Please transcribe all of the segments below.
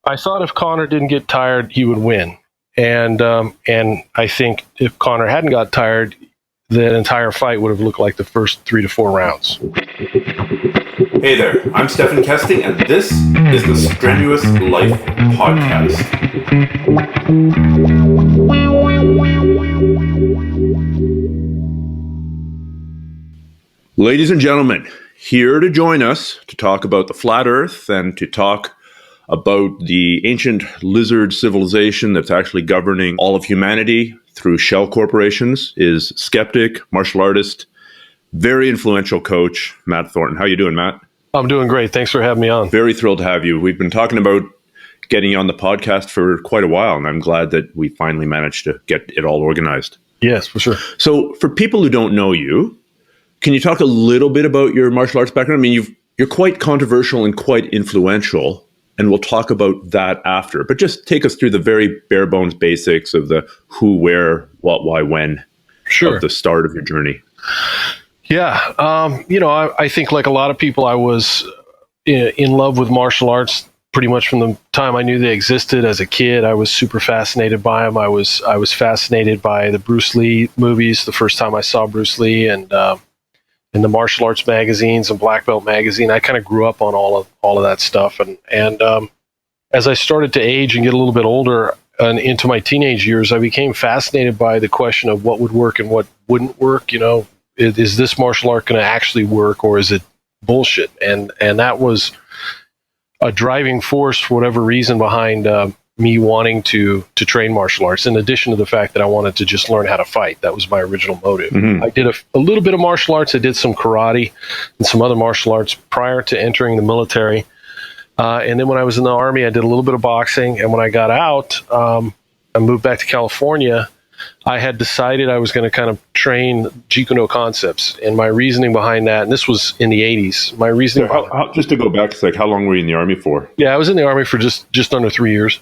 I thought if Conor didn't get tired, he would win. And I think if Conor hadn't got tired, the entire fight would have looked like the first 3 to 4 rounds. Hey there, I'm Stephen Kesting, and this is the Strenuous Life Podcast. Ladies and gentlemen, here to join us to talk about the flat earth and to talk about the ancient lizard civilization that's actually governing all of humanity through shell corporations is skeptic, martial artist, very influential coach, Matt Thornton. How you doing, Matt? I'm doing great. Thanks for having me on. Very thrilled to have you. We've been talking about getting you on the podcast for quite a while, and I'm glad that we finally managed to get it all organized. Yes, for sure. So for people who don't know you, can you talk a little bit about your martial arts background? I mean, you're quite controversial and quite influential, and we'll talk about that after. But just take us through the very bare bones basics of the who, where, what, why, when of the start of your journey. Yeah. I think like a lot of people, I was in love with martial arts pretty much from the time I knew they existed. As a kid, I was super fascinated by them. I was fascinated by the Bruce Lee movies the first time I saw Bruce Lee, and the martial arts magazines and Black Belt magazine. I kind of grew up on all of that stuff. And as I started to age and get a little bit older and into my teenage years, I became fascinated by the question of what would work and what wouldn't work. You know, is this martial art going to actually work, or is it bullshit? And that was a driving force for whatever reason behind me wanting to train martial arts, in addition to the fact that I wanted to just learn how to fight. That was my original motive. Mm-hmm. I did a little bit of martial arts. I did some karate and some other martial arts prior to entering the military. And then when I was in the Army, I did a little bit of boxing. And when I got out, I moved back to California. I had decided I was going to kind of train Jeet Kune Do concepts, and my reasoning behind that, and this was in the 80s, my reasoning... So just to go back, it's like, how long were you in the Army for? Yeah, I was in the Army for just under 3 years.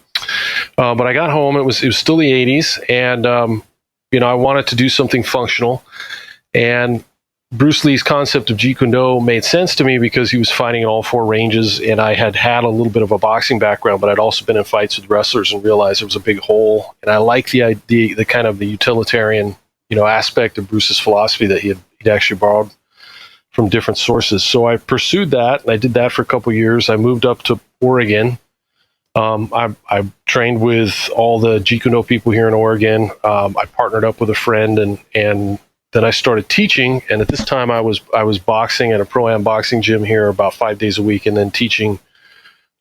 But I got home, it was still the 80s, and I wanted to do something functional, and Bruce Lee's concept of Jeet Kune Do made sense to me because he was fighting in all 4 ranges, and I had a little bit of a boxing background, but I'd also been in fights with wrestlers and realized there was a big hole. And I like the idea, the kind of the utilitarian, aspect of Bruce's philosophy that he'd actually borrowed from different sources. So I pursued that, and I did that for a couple of years. I moved up to Oregon. I trained with all the Jeet Kune Do people here in Oregon. I partnered up with a friend, and then I started teaching, and at this time I was boxing at a pro-am boxing gym here about 5 days a week, and then teaching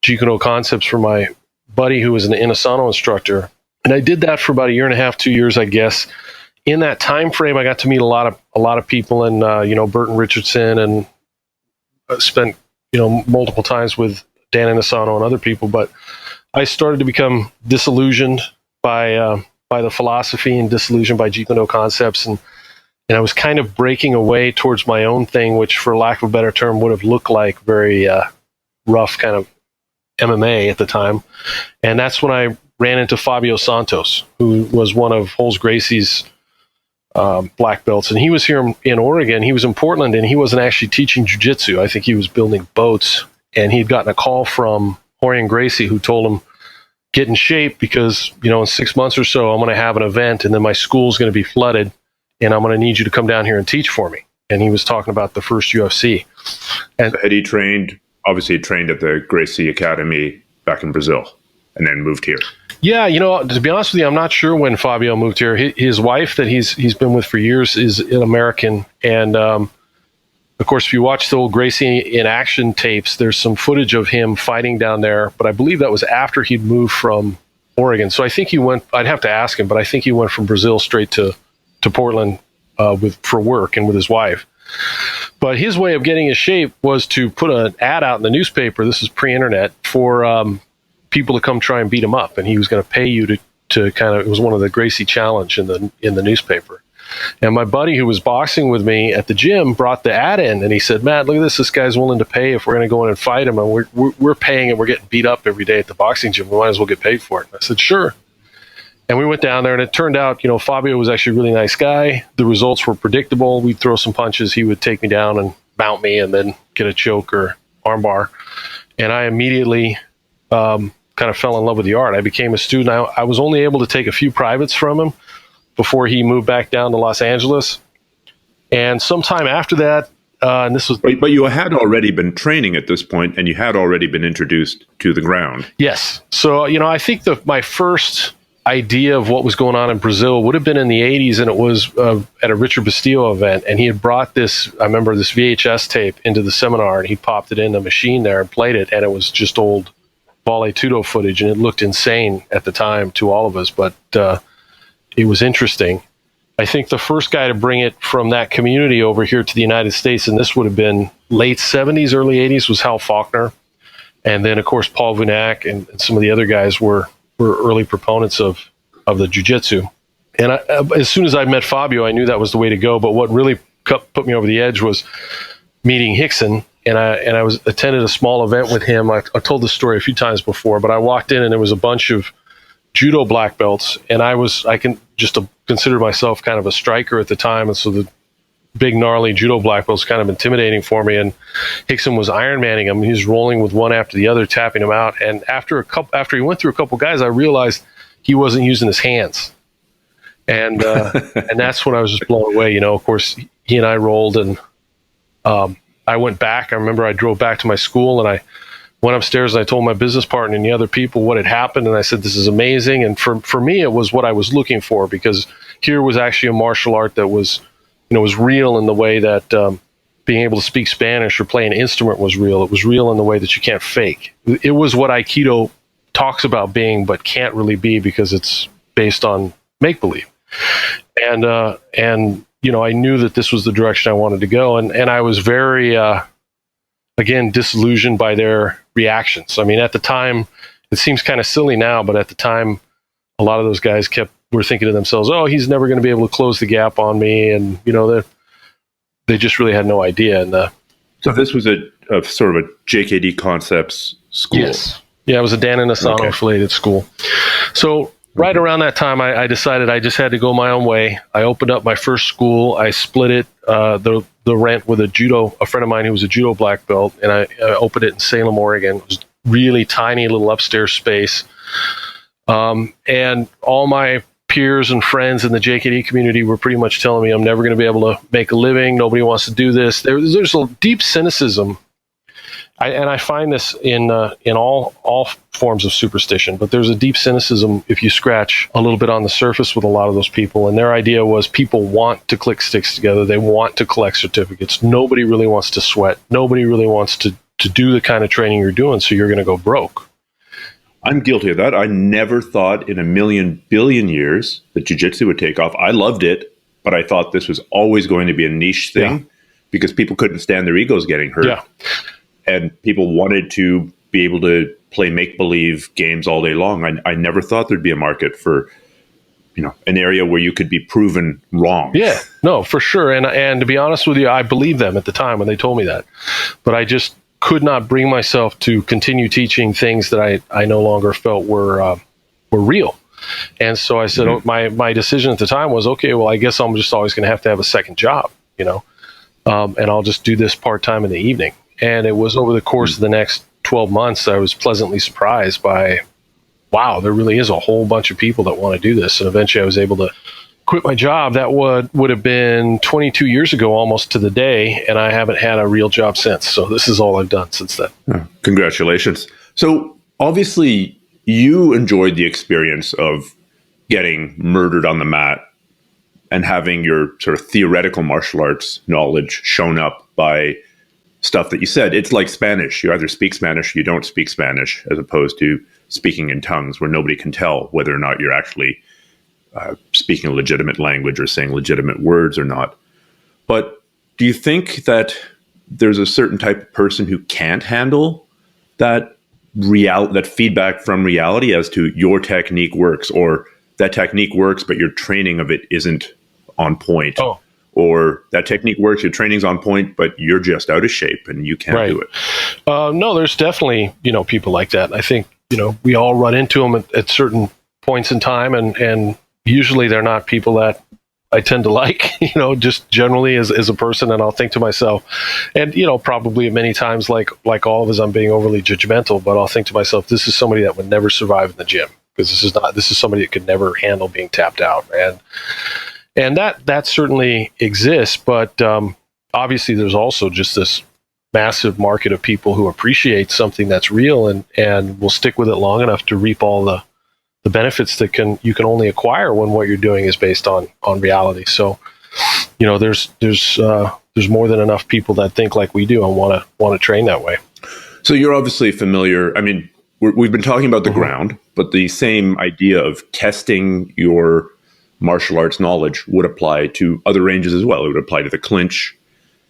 Jeet Kune Do concepts for my buddy who was an Inasano instructor. And I did that for about 1.5 years, 2 years, I guess. In that time frame, I got to meet a lot of people, and Burton Richardson, and spent multiple times with Dan Inasano and other people. But I started to become disillusioned by the philosophy and disillusioned by Jeet Kune Do concepts, and I was kind of breaking away towards my own thing, which, for lack of a better term, would have looked like very rough kind of MMA at the time. And that's when I ran into Fabio Santos, who was one of Holmes Gracie's black belts. And he was here in Oregon. He was in Portland, and he wasn't actually teaching jiu-jitsu. I think he was building boats. And he'd gotten a call from Rorion Gracie, who told him, get in shape because, in 6 months or so, I'm going to have an event, and then my school's going to be flooded, and I'm going to need you to come down here and teach for me. And he was talking about the first UFC. And had he trained at the Gracie Academy back in Brazil and then moved here? Yeah, to be honest with you, I'm not sure when Fabio moved here. His wife that he's been with for years is an American. And, of course, if you watch the old Gracie in action tapes, there's some footage of him fighting down there. But I believe that was after he'd moved from Oregon. So I think he went, I'd have to ask him, but I think he went from Brazil straight to Portland for work and with his wife. But his way of getting in shape was to put an ad out in the newspaper. This is pre-internet, for people to come try and beat him up, and he was going to pay you to kind of. It was one of the Gracie Challenge in the newspaper. And my buddy who was boxing with me at the gym brought the ad in, and he said, "Matt, look at this. This guy's willing to pay if we're going to go in and fight him, and we're paying, and we're getting beat up every day at the boxing gym. We might as well get paid for it." And I said, "Sure." And we went down there, and it turned out, Fabio was actually a really nice guy. The results were predictable. We'd throw some punches. He would take me down and mount me and then get a choke or armbar. And I immediately kind kind of fell in love with the art. I became a student. I was only able to take a few privates from him before he moved back down to Los Angeles. And sometime after that, and this was... But you had already been training at this point, and you had already been introduced to the ground. Yes. So, I think my first idea of what was going on in Brazil would have been in the 80s, and it was at a Richard Bastillo event, and he had brought this, I remember this VHS tape into the seminar, and he popped it in the machine there and played it, and it was just old Vale Tudo footage, and it looked insane at the time to all of us, but it was interesting. I think the first guy to bring it from that community over here to the United States, and this would have been late 70s, early 80s, was Hal Faulkner. And then, of course, Paul Vunak and some of the other guys were early proponents of the jiu-jitsu. And as soon as I met Fabio, I knew that was the way to go. But what really put me over the edge was meeting Hickson. And I attended a small event with him. I told this story a few times before, but I walked in and there was a bunch of judo black belts, and I can just consider myself kind of a striker at the time, and so the big gnarly judo black belt was kind of intimidating for me. And Hickson was Iron Manning him. He was rolling with one after the other, tapping him out. And after he went through a couple guys, I realized he wasn't using his hands, and and that's when I was just blown away. Of course, he and I rolled, and I went back. I remember I drove back to my school, and I went upstairs and I told my business partner and the other people what had happened. And I said, this is amazing. And for me, it was what I was looking for, because here was actually a martial art that was, was real in the way that being able to speak Spanish or play an instrument was real. It was real in the way that you can't fake. It was what Aikido talks about being, but can't really be, because it's based on make-believe. And I knew that this was the direction I wanted to go. And I was very, again, disillusioned by their reactions. I mean, at the time, it seems kind of silly now, but at the time, a lot of those guys were thinking to themselves, oh, he's never going to be able to close the gap on me. And, they just really had no idea. And so this was a sort of a JKD Concepts school. Yes. Yeah, it was a Dan and Asano affiliated school. So right around that time, I decided I just had to go my own way. I opened up my first school. I split it, the rent with a friend of mine who was a judo black belt, and I opened it in Salem, Oregon. It was really tiny little upstairs space. And all my peers and friends in the JKD community were pretty much telling me I'm never going to be able to make a living. Nobody wants to do this. There's a deep cynicism. I find this in all forms of superstition, but there's a deep cynicism if you scratch a little bit on the surface with a lot of those people. And their idea was people want to click sticks together. They want to collect certificates. Nobody really wants to sweat. Nobody really wants to do the kind of training you're doing, so you're going to go broke. I'm guilty of that. I never thought in a million billion years that jiu-jitsu would take off. I loved it, but I thought this was always going to be a niche thing because people couldn't stand their egos getting hurt. Yeah. And people wanted to be able to play make-believe games all day long. I never thought there'd be a market for, an area where you could be proven wrong. Yeah, no, for sure. And to be honest with you, I believed them at the time when they told me that. But I just could not bring myself to continue teaching things that I no longer felt were real. And so I said, my decision at the time was, okay, well, I guess I'm just always going to have a second job, and I'll just do this part-time in the evening. And it was over the course of the next 12 months, I was pleasantly surprised by, wow, there really is a whole bunch of people that want to do this. And eventually I was able to quit my job. That would have been 22 years ago, almost to the day. And I haven't had a real job since. So this is all I've done since then. Oh, congratulations. So obviously you enjoyed the experience of getting murdered on the mat and having your sort of theoretical martial arts knowledge shown up by stuff that you said. It's like Spanish. You either speak Spanish or you don't speak Spanish, as opposed to speaking in tongues where nobody can tell whether or not you're actually speaking a legitimate language or saying legitimate words or not. But do you think that there's a certain type of person who can't handle that feedback from reality as to your technique works, or that technique works but your training of it isn't on point? Or that technique works, your training's on point, but you're just out of shape and you can't do it. No, there's definitely, people like that. I think, we all run into them at certain points in time, and usually they're not people that I tend to like, just generally as a person. And I'll think to myself, and, probably many times, like all of us, I'm being overly judgmental, but I'll think to myself, this is somebody that would never survive in the gym, because this is somebody that could never handle being tapped out. And that certainly exists. But obviously there's also just this massive market of people who appreciate something that's real and will stick with it long enough to reap all the benefits that you can only acquire when what you're doing is based on reality. So, there's more than enough people that think like we do and want to train that way. So you're obviously familiar. I mean, we've been talking about the ground, but the same idea of testing your martial arts knowledge would apply to other ranges as well. It would apply to the clinch,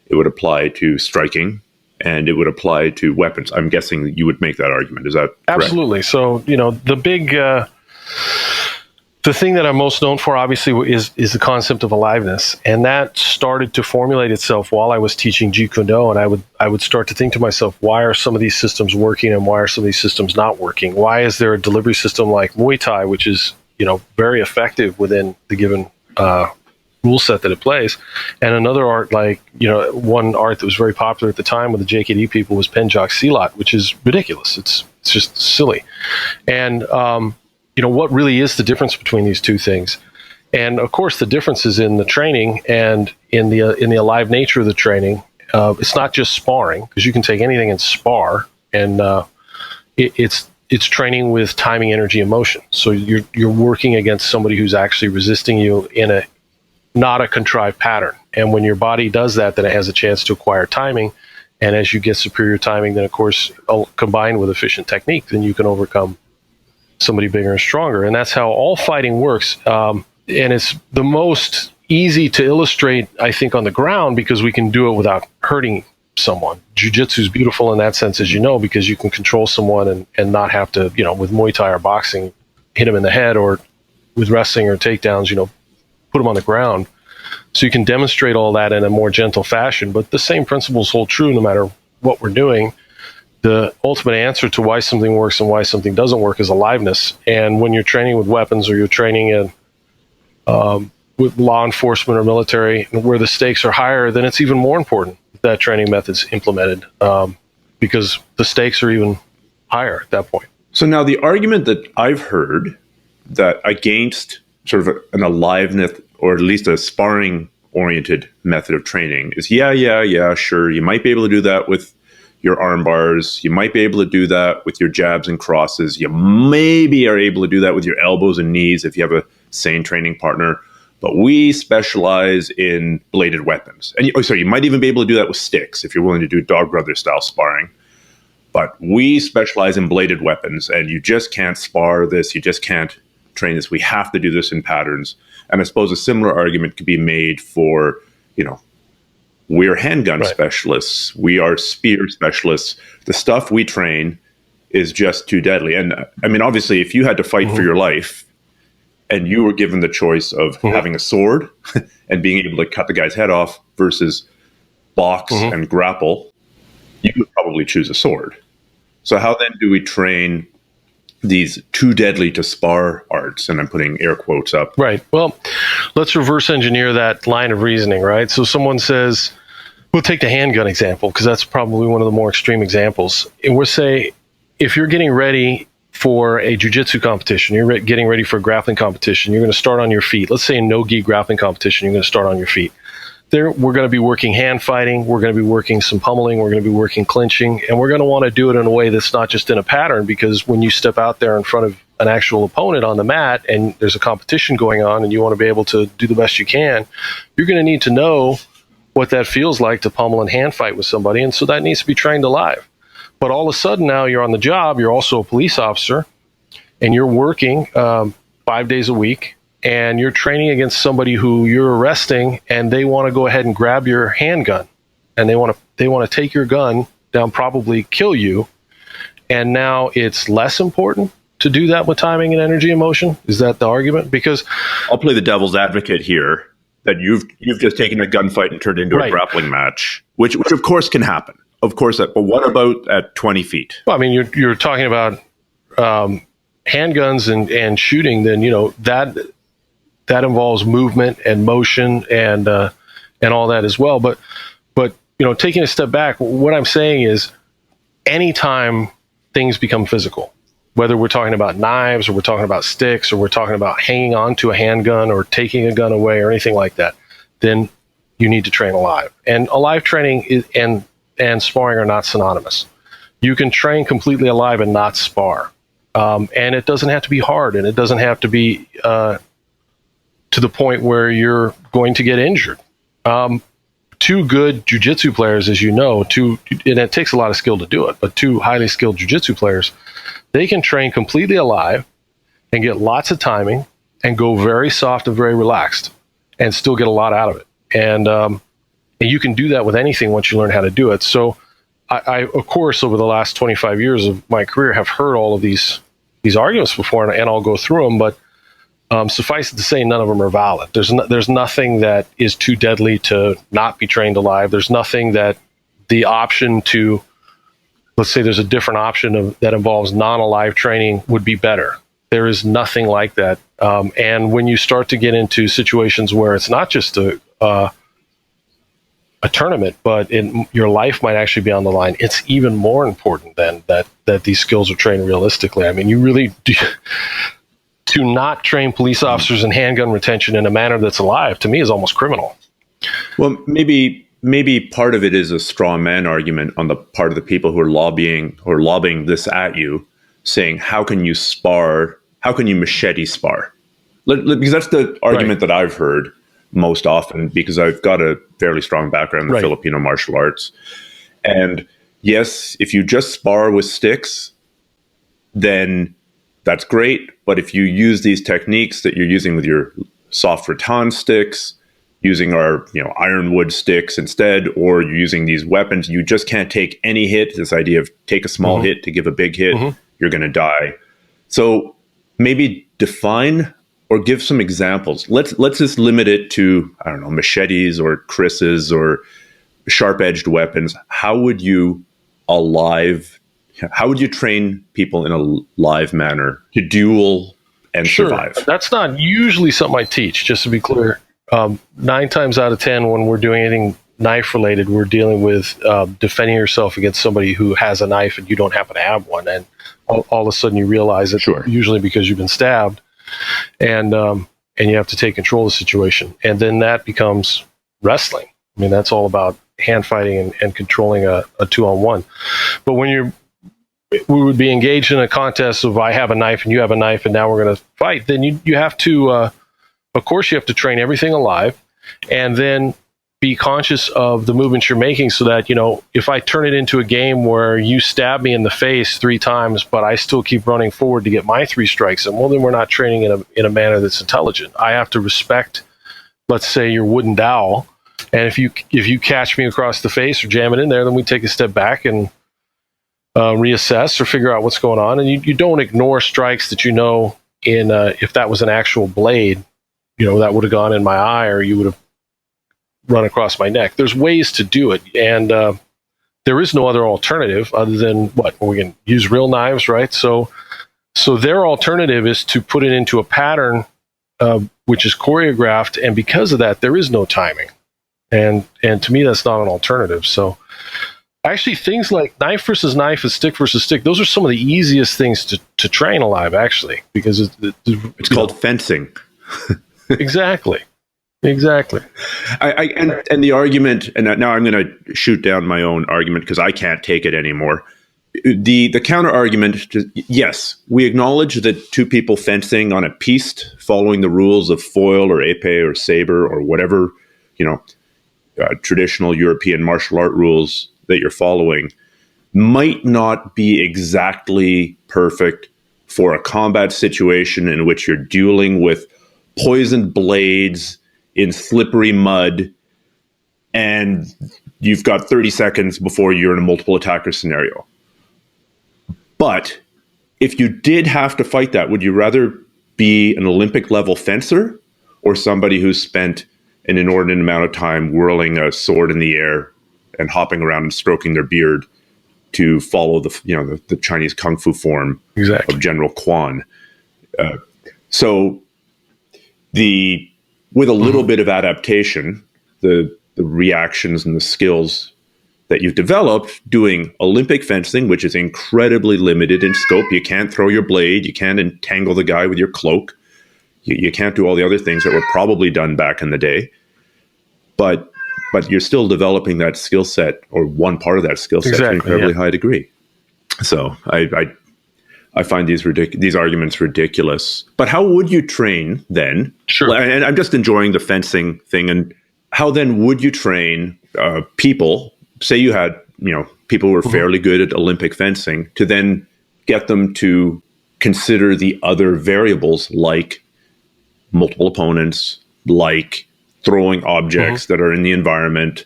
it would apply to striking, and it would apply to weapons. I'm guessing you would make that argument. Is that correct? Absolutely. So, the big, the thing that I'm most known for, obviously, is the concept of aliveness. And that started to formulate itself while I was teaching Jeet Kune Do. And I would start to think to myself, why are some of these systems working and why are some of these systems not working? Why is there a delivery system like Muay Thai, which is, very effective within the given rule set that it plays, and another art like, one art that was very popular at the time with the JKD people was Penjak Silat, which is ridiculous. It's just silly. And, what really is the difference between these two things? And of course, the difference is in the training and in the alive nature of the training. It's not just sparring, because you can take anything and spar, and it's training with timing, energy, and motion. So you're working against somebody who's actually resisting you in not a contrived pattern. And when your body does that, then it has a chance to acquire timing. And as you get superior timing, then of course, combined with efficient technique, then you can overcome somebody bigger and stronger. And that's how all fighting works. And it's the most easy to illustrate, I think, on the ground, because we can do it without hurting someone. Jiu-jitsu is beautiful in that sense, as you know, because you can control someone and not have to, with Muay Thai or boxing, hit them in the head, or with wrestling or takedowns, put them on the ground. So you can demonstrate all that in a more gentle fashion. But the same principles hold true no matter what we're doing. The ultimate answer to why something works and why something doesn't work is aliveness. And when you're training with weapons, or you're training in with law enforcement or military, where the stakes are higher, then it's even more important that training method's implemented, because the stakes are even higher at that point. So now the argument that I've heard that against sort of an aliveness, or at least a sparring-oriented method of training, is sure, you might be able to do that with your arm bars. You might be able to do that with your jabs and crosses. You maybe are able to do that with your elbows and knees if you have a sane training partner. But we specialize in bladed weapons. And you might even be able to do that with sticks if you're willing to do Dog Brother style sparring. But we specialize in bladed weapons, and you just can't spar this. You just can't train this. We have to do this in patterns. And I suppose a similar argument could be made for, we're handgun specialists. We are spear specialists. The stuff we train is just too deadly. And I mean, obviously, if you had to fight for your life and you were given the choice of having a sword and being able to cut the guy's head off versus box and grapple, you would probably choose a sword. So how then do we train these too deadly to spar arts? And I'm putting air quotes up. Right. Well, let's reverse engineer that line of reasoning, right? So someone says, we'll take the handgun example, because that's probably one of the more extreme examples. And we'll say, if you're getting ready for a jiu-jitsu competition, you're getting ready for a grappling competition, you're going to start on your feet. Let's say a no-gi grappling competition, you're going to start on your feet. There, we're going to be working hand fighting, we're going to be working some pummeling, we're going to be working clinching, and we're going to want to do it in a way that's not just in a pattern, because when you step out there in front of an actual opponent on the mat and there's a competition going on and you want to be able to do the best you can, you're going to need to know what that feels like to pummel and hand fight with somebody, and so that needs to be trained alive. But all of a sudden now you're on the job, you're also a police officer, and you're working 5 days a week, and you're training against somebody who you're arresting, and they want to go ahead and grab your handgun, and they want to take your gun down, probably kill you. And now it's less important to do that with timing and energy and motion. Is that the argument? Because I'll play the devil's advocate here, that you've just taken a gunfight and turned it into a grappling match, which of course can happen. Of course, but what about at 20 feet? Well, I mean, you're talking about handguns and shooting. Then that that involves movement and motion and all that as well. But taking a step back, what I'm saying is, anytime things become physical, whether we're talking about knives or we're talking about sticks or we're talking about hanging on to a handgun or taking a gun away or anything like that, then you need to train alive. And alive training and sparring are not synonymous. You can train completely alive and not spar. And it doesn't have to be hard, and it doesn't have to be to the point where you're going to get injured. Two good jiu-jitsu players, as you know, and it takes a lot of skill to do it, but two highly skilled jiu-jitsu players, they can train completely alive and get lots of timing and go very soft and very relaxed and still get a lot out of it. And you can do that with anything once you learn how to do it. So I of course, over the last 25 years of my career, have heard all of these arguments before, and I'll go through them, but suffice it to say, none of them are valid. There's nothing that is too deadly to not be trained alive. There's nothing that the option to, let's say there's a different option that involves non-alive training would be better. There is nothing like that. And when you start to get into situations where it's not just a tournament, but your life might actually be on the line, it's even more important than that these skills are trained realistically. I mean, you really do. To not train police officers in handgun retention in a manner that's alive, to me, is almost criminal. Well, maybe part of it is a straw man argument on the part of the people who are lobbying this at you, saying, how can you spar? How can you machete spar? Because that's the argument that I've heard most often, because I've got a fairly strong background in the Filipino martial arts. And yes, if you just spar with sticks, then that's great. But if you use these techniques that you're using with your soft rattan sticks, using our ironwood sticks instead, or you're using these weapons, you just can't take any hit. This idea of take a small hit to give a big hit, you're going to die. So maybe define or give some examples. Let's just limit it to, I don't know, machetes or krisses or sharp-edged weapons. How would you train people in a live manner to duel and survive? That's not usually something I teach, just to be clear. 9 times out of 10, when we're doing anything knife related, we're dealing with defending yourself against somebody who has a knife and you don't happen to have one. And all of a sudden you realize it, usually because you've been stabbed, and you have to take control of the situation. And then that becomes wrestling. I mean, that's all about hand fighting and controlling a 2-on-1. But when we would be engaged in a contest of, I have a knife and you have a knife and now we're going to fight, then you have to, of course, you have to train everything alive, and then be conscious of the movements you're making, so that, if I turn it into a game where you stab me in the face 3 times, but I still keep running forward to get my 3 strikes, and well, then we're not training in a manner that's intelligent. I have to respect, let's say, your wooden dowel, and if you catch me across the face or jam it in there, then we take a step back and reassess or figure out what's going on. And you don't ignore strikes that if that was an actual blade, that would have gone in my eye, or you would have run across my neck. There's ways to do it, and there is no other alternative other than we can use real knives, right? So their alternative is to put it into a pattern which is choreographed, and because of that, there is no timing. And to me, that's not an alternative. So actually, things like knife versus knife and stick versus stick, those are some of the easiest things to train alive, actually, because it's called fencing. Exactly. And the argument, and now I'm going to shoot down my own argument because I can't take it anymore. The counter argument, yes, we acknowledge that 2 people fencing on a piste, following the rules of foil or épée or saber or whatever, traditional European martial art rules that you're following, might not be exactly perfect for a combat situation in which you're dueling with poisoned blades in slippery mud, and you've got 30 seconds before you're in a multiple attacker scenario. But if you did have to fight that, would you rather be an Olympic level fencer or somebody who's spent an inordinate amount of time whirling a sword in the air and hopping around and stroking their beard to follow the Chinese kung fu form of General Quan? So with a little bit of adaptation, the reactions and the skills that you've developed doing Olympic fencing, which is incredibly limited in scope. You can't throw your blade. You can't entangle the guy with your cloak. You can't do all the other things that were probably done back in the day. But you're still developing that skill set, or one part of that skill set, to an incredibly high degree. So I find these arguments ridiculous. But how would you train then? Sure. And I'm just enjoying the fencing thing. And how then would you train people? Say you had, people who were fairly good at Olympic fencing, to then get them to consider the other variables, like multiple opponents, like throwing objects that are in the environment,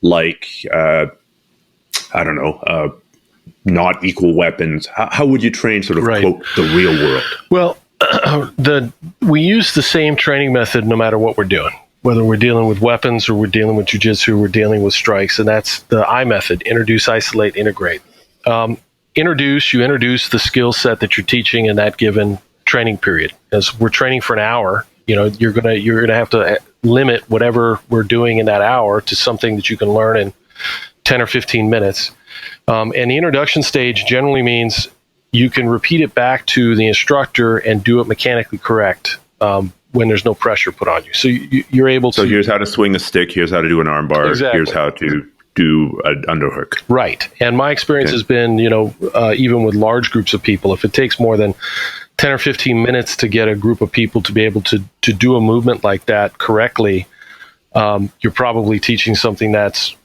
like, not equal weapons. How would you train quote, the real world? Well, we use the same training method no matter what we're doing, whether we're dealing with weapons or we're dealing with jiu-jitsu, or we're dealing with strikes. And that's the I method: introduce, isolate, integrate. You introduce the skill set that you're teaching in that given training period. As we're training for an hour, you're gonna have to limit whatever we're doing in that hour to something that you can learn in 10 or 15 minutes. And the introduction stage generally means you can repeat it back to the instructor and do it mechanically correct when there's no pressure put on you. So you're able to... So here's how to swing a stick. Here's how to do an arm bar. Exactly. Here's how to do an underhook. Right. And my experience has been, even with large groups of people, if it takes more than 10 or 15 minutes to get a group of people to be able to do a movement like that correctly, you're probably teaching something that's,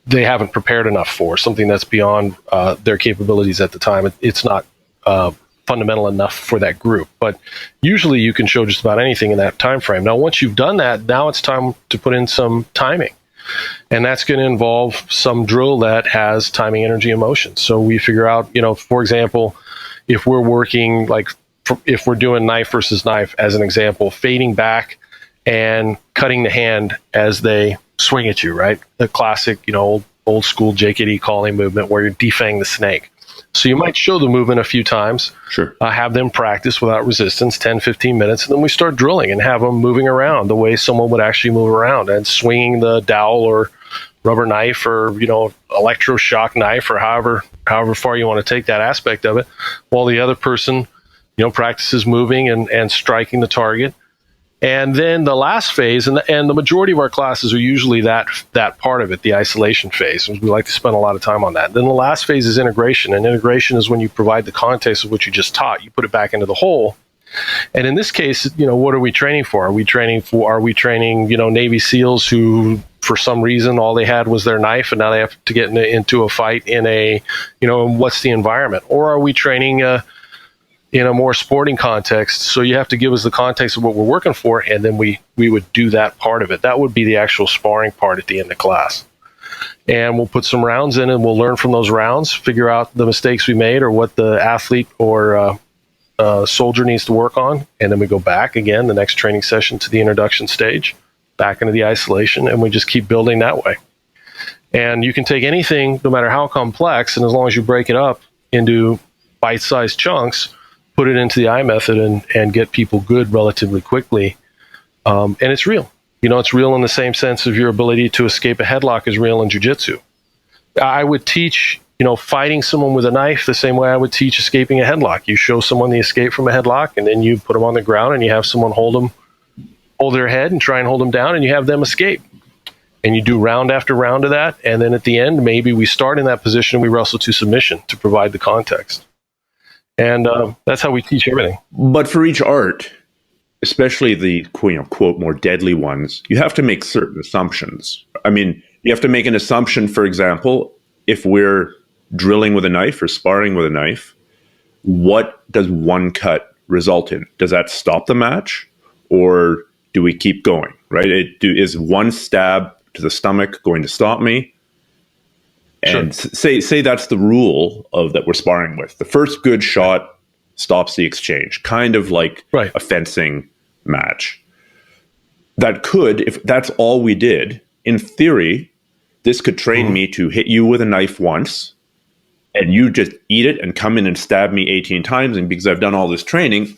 they haven't prepared enough for, something that's beyond their capabilities at the time. It's not fundamental enough for that group. But usually you can show just about anything in that time frame. Now, once you've done that, now it's time to put in some timing. And that's going to involve some drill that has timing, energy, and motion. So we figure out, for example, if we're working, if we're doing knife versus knife, as an example, fading back and cutting the hand as they swing at you, right? The classic, old school JKD calling movement where you're defanging the snake. So you might show the movement a few times, sure. Have them practice without resistance, 10, 15 minutes, and then we start drilling and have them moving around the way someone would actually move around, and swinging the dowel or rubber knife or, electroshock knife, or however far you want to take that aspect of it, while the other person, practices moving and striking the target. And then the last phase, and the majority of our classes are usually that part of it, the isolation phase. We like to spend a lot of time on that. Then the last phase is integration. And integration is when you provide the context of what you just taught. You put it back into the whole. And in this case, what are we training for? Are we training, Navy SEALs who, for some reason, all they had was their knife, and now they have to get into a fight in a, what's the environment? Or are we training in a more sporting context? So you have to give us the context of what we're working for, and then we would do that part of it. That would be the actual sparring part at the end of class. And we'll put some rounds in, and we'll learn from those rounds, figure out the mistakes we made or what the athlete or soldier needs to work on. And then we go back again, the next training session, to the introduction stage, back into the isolation, and we just keep building that way. And you can take anything, no matter how complex, and as long as you break it up into bite-sized chunks, put it into the I method and get people good relatively quickly. And it's real. It's real in the same sense of your ability to escape a headlock is real in jiu-jitsu. I would teach, fighting someone with a knife the same way I would teach escaping a headlock. You show someone the escape from a headlock, and then you put them on the ground, and you have someone hold their head and try and hold them down, and you have them escape. And you do round after round of that. And then at the end, maybe we start in that position, we wrestle to submission to provide the context. And that's how we teach everything. But for each art, especially the quote more deadly ones, you have to make certain assumptions. I mean, you have to make an assumption, for example, if we're drilling with a knife or sparring with a knife, what does one cut result in? Does that stop the match, or do we keep going, right? Is one stab to the stomach going to stop me? And sure. say that's the rule of that we're sparring with. The first good shot stops the exchange, kind of like a fencing match. That could, if that's all we did, in theory, this could train me to hit you with a knife once, and you just eat it and come in and stab me 18 times. And because I've done all this training,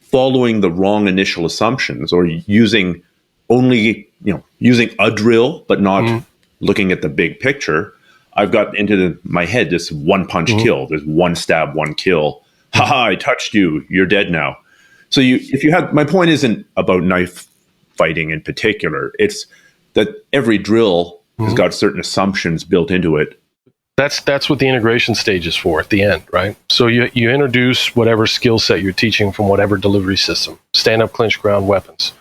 following the wrong initial assumptions or using a drill, but not looking at the big picture, I've got into my head this one punch kill, this one stab, one kill. Haha, I touched you. You're dead now. So my point isn't about knife fighting in particular. It's that every drill has got certain assumptions built into it. That's what the integration stage is for at the end, right? So you introduce whatever skill set you're teaching from whatever delivery system, stand-up, clinch, ground, weapons.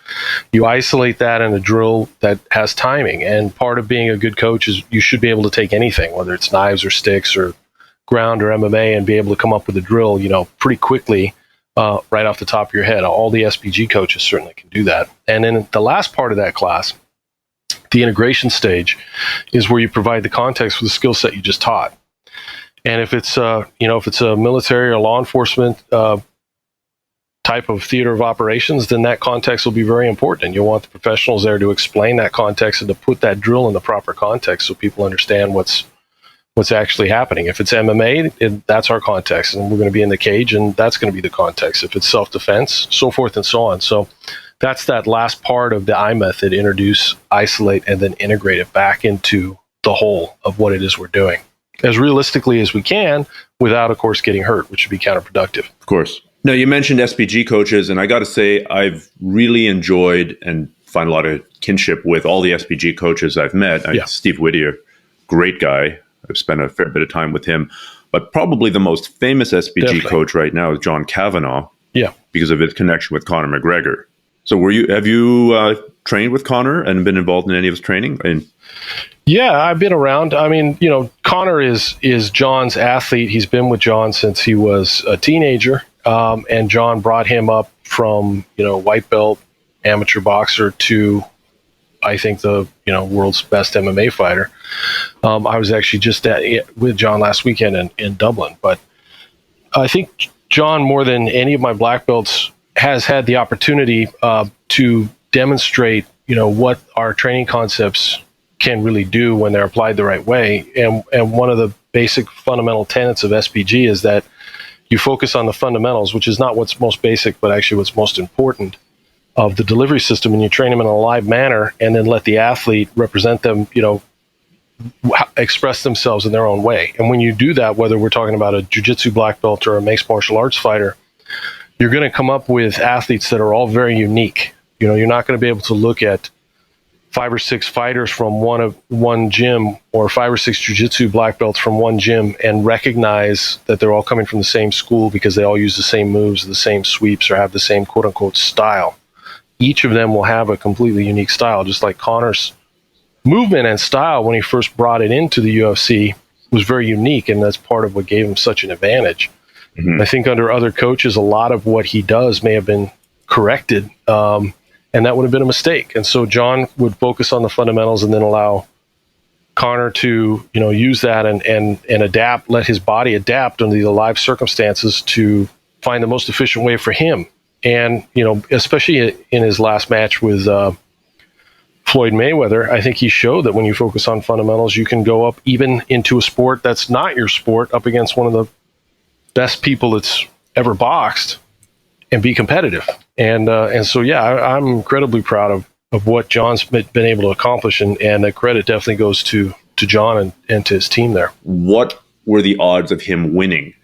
You isolate that in a drill that has timing. And part of being a good coach is you should be able to take anything, whether it's knives or sticks or ground or MMA, and be able to come up with a drill, pretty quickly, right off the top of your head. All the SPG coaches certainly can do that. And then the last part of that class, the integration stage, is where you provide the context for the skill set you just taught. And if it's a military or law enforcement type of theater of operations, then that context will be very important. And you'll want the professionals there to explain that context and to put that drill in the proper context so people understand what's actually happening. If it's MMA, that's our context, and we're going to be in the cage, and that's going to be the context. If it's self-defense, so forth and so on. So that's that last part of the I method: introduce, isolate, and then integrate it back into the whole of what it is we're doing as realistically as we can without, of course, getting hurt, which would be counterproductive. Of course. Now, you mentioned SPG coaches, and I got to say, I've really enjoyed and find a lot of kinship with all the SPG coaches I've met. Steve Whittier, great guy. I've spent a fair bit of time with him. But probably the most famous SPG coach right now is John Kavanagh. Yeah. Because of his connection with Conor McGregor. So have you trained with Conor and been involved in any of his training? Yeah, I've been around. I mean, Conor is John's athlete. He's been with John since he was a teenager. And John brought him up from, white belt amateur boxer to, I think, the world's best MMA fighter. I was actually just with John last weekend in Dublin. But I think John, more than any of my black belts, has had the opportunity to demonstrate, what our training concepts can really do when they're applied the right way. And one of the basic fundamental tenets of SPG is that you focus on the fundamentals, which is not what's most basic, but actually what's most important of the delivery system, and you train them in a live manner, and then let the athlete represent them, express themselves in their own way. And when you do that, whether we're talking about a jiu-jitsu black belt or a mixed martial arts fighter, you're going to come up with athletes that are all very unique. You're not going to be able to look at 5 or 6 fighters from one gym or 5 or 6 jiu-jitsu black belts from one gym and recognize that they're all coming from the same school because they all use the same moves, the same sweeps, or have the same quote-unquote style. Each of them will have a completely unique style, just like Conor's movement and style when he first brought it into the UFC was very unique, and that's part of what gave him such an advantage. I think under other coaches, a lot of what he does may have been corrected, and that would have been a mistake. And so John would focus on the fundamentals and then allow Conor to, use that and adapt, let his body adapt under the live circumstances to find the most efficient way for him. And, especially in his last match with Floyd Mayweather, I think he showed that when you focus on fundamentals, you can go up even into a sport that's not your sport, up against one of the best people that's ever boxed, and be competitive. And so, yeah, I'm incredibly proud of what John's been able to accomplish, and the credit definitely goes to John and to his team there. What were the odds of him winning?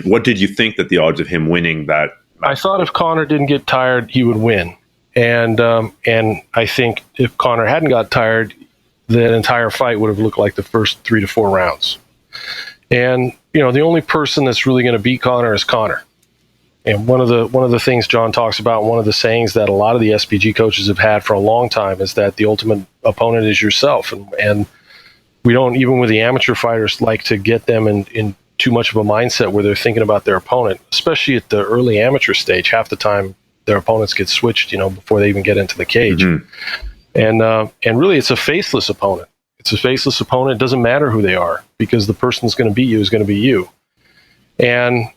What did you think that the odds of him winning that? I thought if Conor didn't get tired, he would win. And I think if Conor hadn't got tired, the entire fight would have looked like the first 3 to 4 rounds. And, the only person that's really going to beat Conor is Conor. And one of the things John talks about, one of the sayings that a lot of the SPG coaches have had for a long time, is that the ultimate opponent is yourself. And we don't, even with the amateur fighters, like to get them in too much of a mindset where they're thinking about their opponent, especially at the early amateur stage. Half the time their opponents get switched, before they even get into the cage. And really it's a faceless opponent. It's a faceless opponent. It doesn't matter who they are, because the person that's going to beat you is going to be you. And,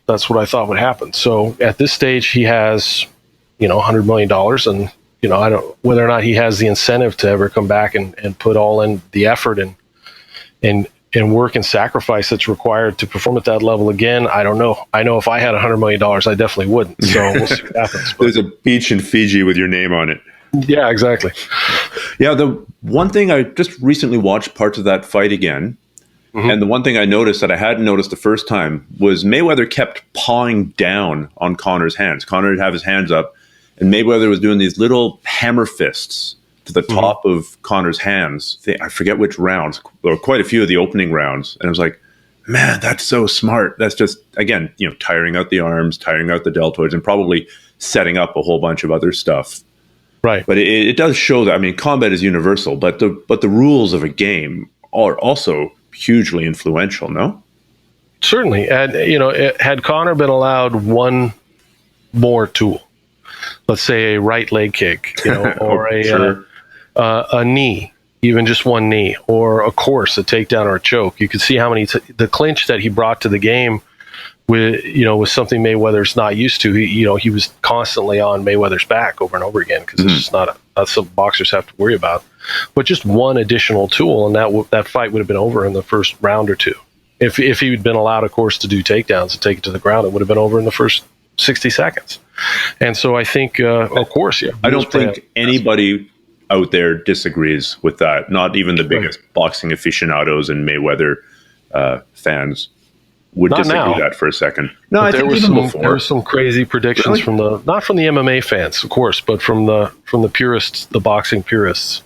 that's what I thought would happen. So at this stage, he has, $100 million. And, I don't, whether or not he has the incentive to ever come back and put all in the effort and and work and sacrifice that's required to perform at that level again, I don't know. I know if I had $100 million, I definitely wouldn't. So we'll see what happens. There's a beach in Fiji with your name on it. Yeah, exactly. Yeah, the one thing I just recently watched parts of that fight again, and the one thing I noticed that I hadn't noticed the first time was Mayweather kept pawing down on Conor's hands. Conor would have his hands up, and Mayweather was doing these little hammer fists to the top of Conor's hands. I forget which rounds. There were quite a few of the opening rounds, and I was like, man, that's so smart. That's just, again, tiring out the arms, tiring out the deltoids, and probably setting up a whole bunch of other stuff. Right. But it does show that, I mean, combat is universal, but the rules of a game are also hugely influential, no? Certainly. And, had Conor been allowed one more tool, let's say a right leg kick, or a knee, even just one knee, or a course, a takedown or a choke, you could see how many, the clinch that he brought to the game was something Mayweather's not used to. He was constantly on Mayweather's back over and over again, because it's just not something boxers have to worry about. But just one additional tool, and that fight would have been over in the first round or two. If he'd been allowed, of course, to do takedowns and take it to the ground, it would have been over in the first 60 seconds. And so I think, of course, yeah. I don't think anybody out there disagrees with that. Not even the biggest boxing aficionados and Mayweather fans would disagree with that for a second. No, I think there were some crazy predictions from not from the MMA fans, of course, but from the purists, the boxing purists.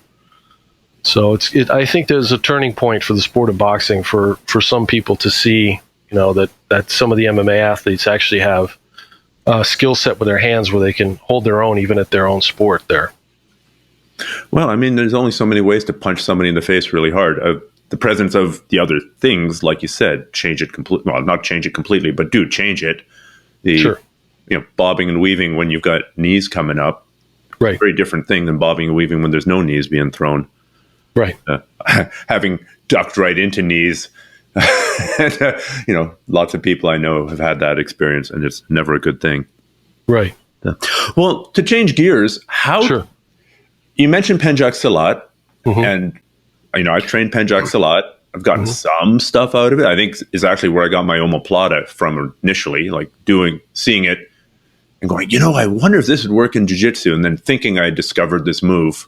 So I think there's a turning point for the sport of boxing for some people to see, that some of the MMA athletes actually have a skill set with their hands where they can hold their own even at their own sport there. Well, I mean, there's only so many ways to punch somebody in the face really hard. The presence of the other things, like you said, change it completely. Well, not change it completely, but do change it. Sure. Bobbing and weaving when you've got knees coming up. Right. Very different thing than bobbing and weaving when there's no knees being thrown. Right. Having ducked right into knees. And, lots of people I know have had that experience, and it's never a good thing. Right. Well, to change gears, Sure. You mentioned Pencak Silat, and I've trained Pencak Silat. I've gotten some stuff out of it. I think is actually where I got my omoplata from initially, like seeing it and going, I wonder if this would work in jiu-jitsu, and then thinking I discovered this move.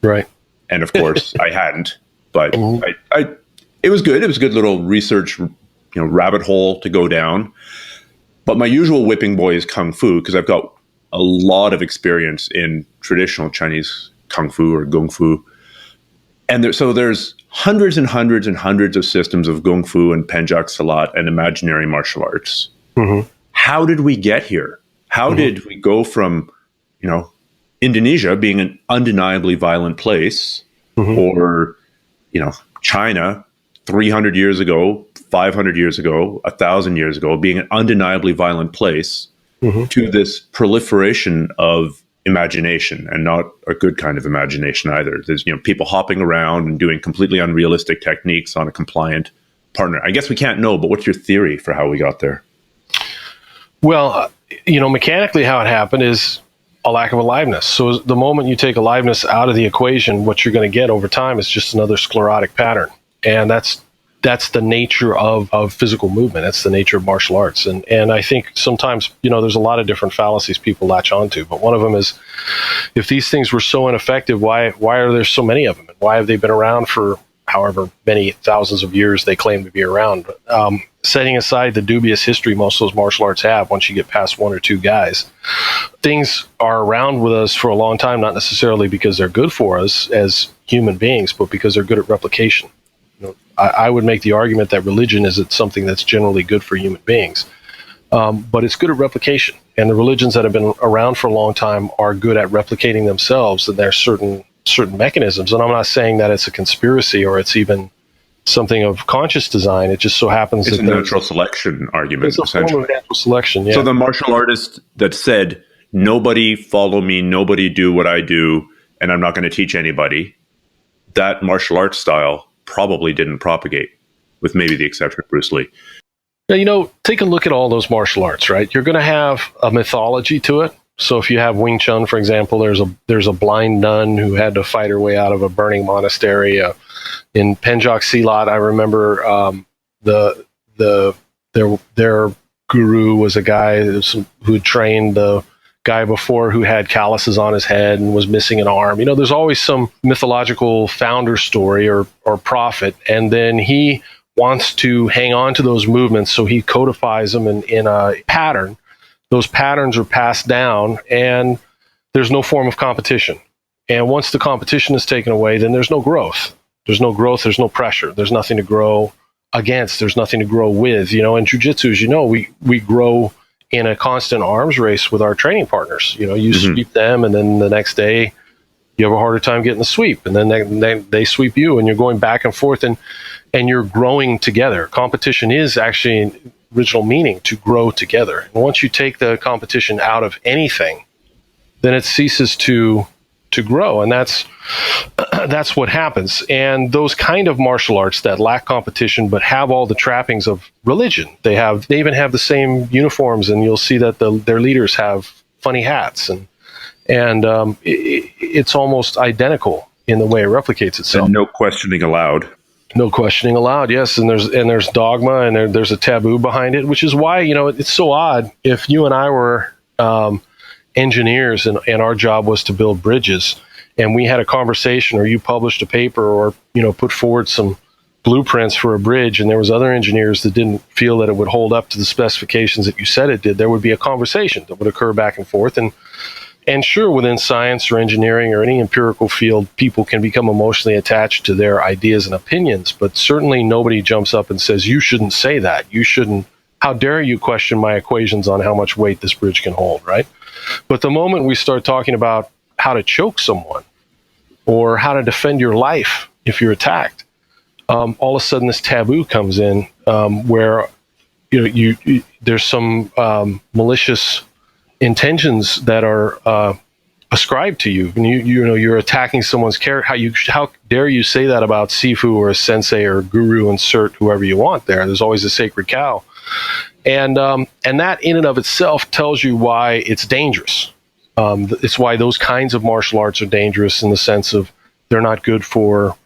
Right. And of course I hadn't, but it was good. It was a good little research, rabbit hole to go down. But my usual whipping boy is Kung Fu, because I've got a lot of experience in traditional Chinese Kung Fu or Gung Fu. And there's hundreds and hundreds and hundreds of systems of Gung Fu and Pencak Silat and imaginary martial arts. How did we get here? How did we go from, Indonesia being an undeniably violent place, or, China 300 years ago, 500 years ago, 1,000 years ago, being an undeniably violent place, to this proliferation of imagination, and not a good kind of imagination either. There's, people hopping around and doing completely unrealistic techniques on a compliant partner. I guess we can't know, but what's your theory for how we got there? Well, mechanically how it happened is a lack of aliveness. So the moment you take aliveness out of the equation, what you're going to get over time is just another sclerotic pattern. And that's the nature of physical movement. That's the nature of martial arts. And I think sometimes, there's a lot of different fallacies people latch onto, but one of them is, if these things were so ineffective, why are there so many of them? And why have they been around for however many thousands of years they claim to be around? Setting aside the dubious history most of those martial arts have, once you get past one or two guys, things are around with us for a long time, not necessarily because they're good for us as human beings, but because they're good at replication. I would make the argument that religion isn't something that's generally good for human beings, but it's good at replication. And the religions that have been around for a long time are good at replicating themselves, and there are certain mechanisms. And I'm not saying that it's a conspiracy or it's even something of conscious design. It just so happens it's a natural selection argument. It's a form of natural selection, yeah. So the martial artist that said, nobody follow me, nobody do what I do, and I'm not going to teach anybody, that martial arts style probably didn't propagate, with maybe the exception of Bruce Lee. Now, take a look at all those martial arts, right? You're going to have a mythology to it. So if you have Wing Chun, for example, there's a blind nun who had to fight her way out of a burning monastery. In Penjok Silat, I remember their guru was a guy who had trained the guy before who had calluses on his head and was missing an arm. There's always some mythological founder story or prophet, and then he wants to hang on to those movements, so he codifies them in a pattern. Those patterns are passed down, and there's no form of competition. And once the competition is taken away, then there's no growth. There's no growth, there's no pressure, there's nothing to grow against, there's nothing to grow with. In jiu-jitsu, as you know, we grow in a constant arms race with our training partners. You sweep them, and then the next day you have a harder time getting the sweep, and then they sweep you, and you're going back and forth, and you're growing together. Competition is actually, in original meaning, to grow together. And once you take the competition out of anything, then it ceases to grow, and that's what happens. And those kind of martial arts that lack competition but have all the trappings of religion, they even have the same uniforms, and you'll see that their leaders have funny hats, and it's almost identical in the way it replicates itself. And no questioning allowed. No questioning allowed, yes. And there's dogma, and there's a taboo behind it, which is why it's so odd. If you and I were engineers and our job was to build bridges, and we had a conversation, or you published a paper, or put forward some blueprints for a bridge, and there was other engineers that didn't feel that it would hold up to the specifications that you said it did, there would be a conversation that would occur back and forth. And sure, within science or engineering or any empirical field, people can become emotionally attached to their ideas and opinions, but certainly nobody jumps up and says, you shouldn't say that. You shouldn't. How dare you question my equations on how much weight this bridge can hold, right? But the moment we start talking about how to choke someone or how to defend your life if you're attacked, all of a sudden this taboo comes in, where there's some malicious intentions that are ascribed to you, and you're attacking someone's character. How dare you say that about Sifu or a sensei or guru? Insert whoever you want there. There's always a sacred cow, and that in and of itself tells you why it's dangerous. It's why those kinds of martial arts are dangerous, in the sense of they're not good for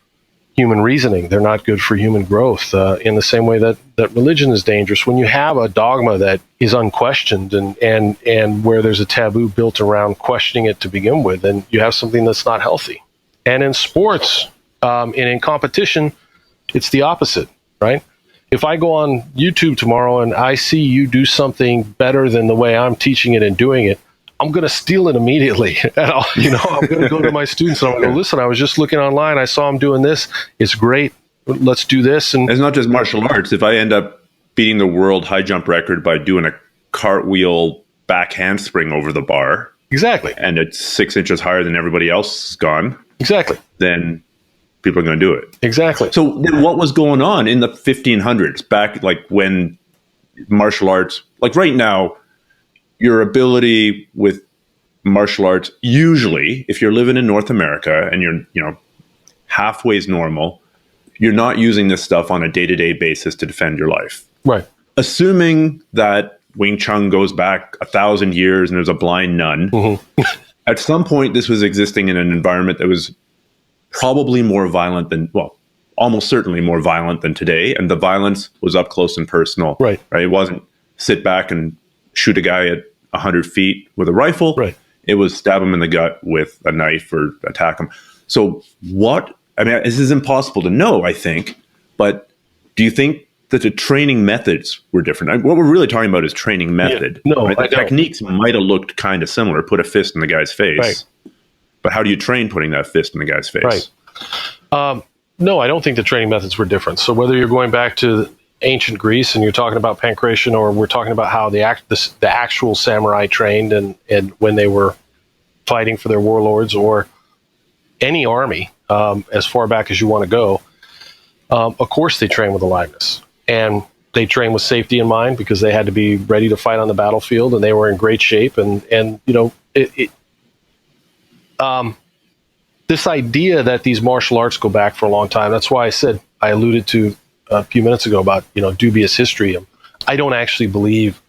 human reasoning. They're not good for human growth, in the same way that religion is dangerous. When you have a dogma that is unquestioned and where there's a taboo built around questioning it to begin with, then you have something that's not healthy. And in sports, and in competition, it's the opposite, right? If I go on YouTube tomorrow and I see you do something better than the way I'm teaching it and doing it, I'm going to steal it immediately. And I'm going to go to my students and I'm going to go, listen, I was just looking online. I saw him doing this. It's great. Let's do this. And it's not just martial arts. If I end up beating the world high jump record by doing a cartwheel back handspring over the bar. Exactly. And it's 6 inches higher than everybody else has gone. Exactly. Then people are going to do it. Exactly. So then what was going on in the 1500s, back like when martial arts, like right now, your ability with martial arts, usually, if you're living in North America and you're, halfway's normal, you're not using this stuff on a day-to-day basis to defend your life. Right. Assuming that Wing Chun goes back 1,000 years and there's a blind nun, at some point this was existing in an environment that was probably more violent than, well, almost certainly more violent than today. And the violence was up close and personal. Right. It wasn't sit back and shoot a guy at 100 feet with a rifle. Right. It was stab him in the gut with a knife or attack him. So this is impossible to know, I think, but do you think that the training methods were different? What we're really talking about is training method. Yeah. No, right? The techniques might have looked kind of similar. Put a fist in the guy's face. Right. But how do you train putting that fist in the guy's face? Right. No, I don't think the training methods were different. So whether you're going back to ancient Greece and you're talking about pancration, or we're talking about how the actual samurai trained and when they were fighting for their warlords, or any army, as far back as you want to go, of course they train with aliveness. And they train with safety in mind, because they had to be ready to fight on the battlefield, and they were in great shape. This idea that these martial arts go back for a long time, that's why I alluded to a few minutes ago about, dubious history. I don't actually believe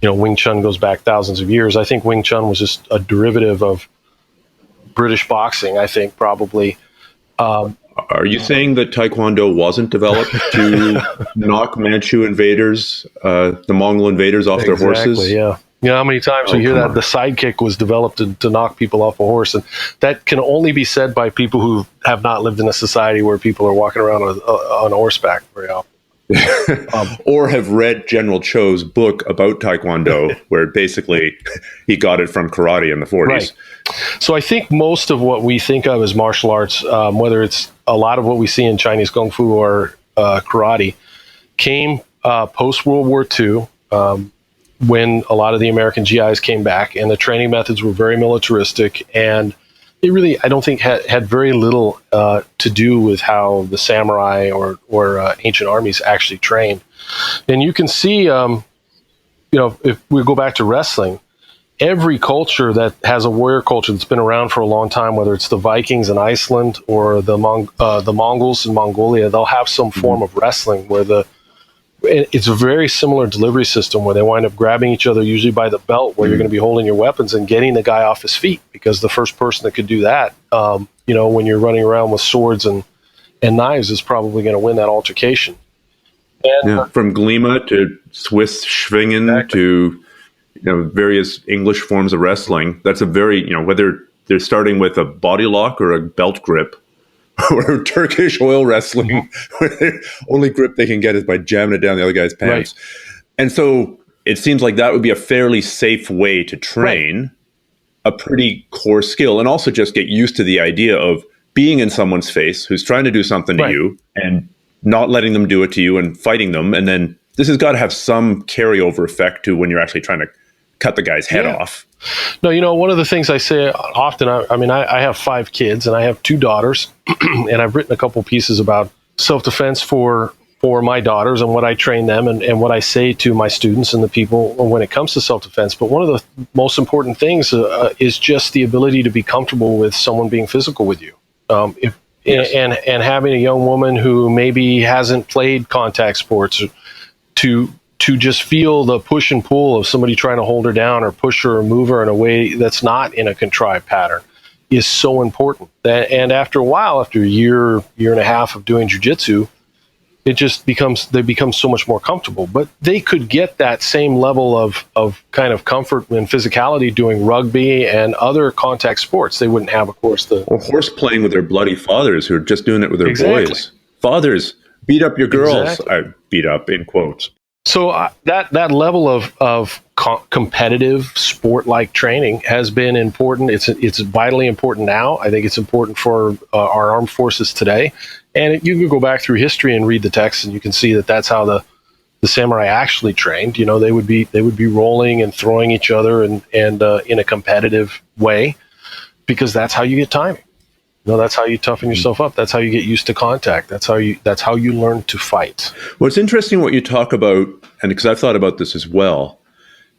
Wing Chun goes back thousands of years. I think Wing Chun was just a derivative of British boxing, I think, probably. Are you saying that Taekwondo wasn't developed to knock Manchu invaders, the Mongol invaders, off their horses? Yeah. How many times we hear that the sidekick was developed to knock people off a horse? And that can only be said by people who have not lived in a society where people are walking around on horseback very often. Or have read General Cho's book about Taekwondo, where basically he got it from karate in the 40s. Right. So I think most of what we think of as martial arts, whether it's a lot of what we see in Chinese Kung Fu or karate, came post-World War II, when a lot of the American GIs came back, and the training methods were very militaristic, and it really, I don't think, had very little to do with how the samurai or ancient armies actually trained. And you can see, if we go back to wrestling, every culture that has a warrior culture that's been around for a long time, whether it's the Vikings in Iceland or the Mongols in Mongolia, they'll have some form of wrestling where it's a very similar delivery system where they wind up grabbing each other, usually by the belt, where you're going to be holding your weapons and getting the guy off his feet, because the first person that could do that, when you're running around with swords and knives, is probably going to win that altercation. And, from Glima to Swiss Schwingen to various English forms of wrestling. That's a very, whether they're starting with a body lock or a belt grip, or Turkish oil wrestling, where the only grip they can get is by jamming it down the other guy's pants. Right. And so it seems like that would be a fairly safe way to train a pretty core skill, and also just get used to the idea of being in someone's face who's trying to do something to you and not letting them do it to you and fighting them. And then this has got to have some carryover effect to when you're actually trying to cut the guy's head off. No, one of the things I say often, I have 5 kids and I have 2 daughters, and I've written a couple pieces about self-defense for my daughters and what I train them and what I say to my students and the people when it comes to self-defense. But one of the most important things is just the ability to be comfortable with someone being physical with you. And having a young woman who maybe hasn't played contact sports to just feel the push and pull of somebody trying to hold her down or push her or move her in a way that's not in a contrived pattern is so important. And after a while, after a year and a half of doing jiu-jitsu, they become so much more comfortable. But they could get that same level of kind of comfort and physicality doing rugby and other contact sports. They wouldn't have, of course, or horse playing with their bloody fathers who are just doing it with their boys. Fathers, beat up your girls. Exactly. I beat up in quotes. So that level of competitive sport-like training has been important. It's vitally important now. I think it's important for our armed forces today. And you can go back through history and read the text, and you can see that that's how the samurai actually trained. They would be rolling and throwing each other and in a competitive way, because that's how you get timing. That's how you toughen yourself up. That's how you get used to contact. That's how you learn to fight. Well, it's interesting what you talk about, and because I've thought about this as well,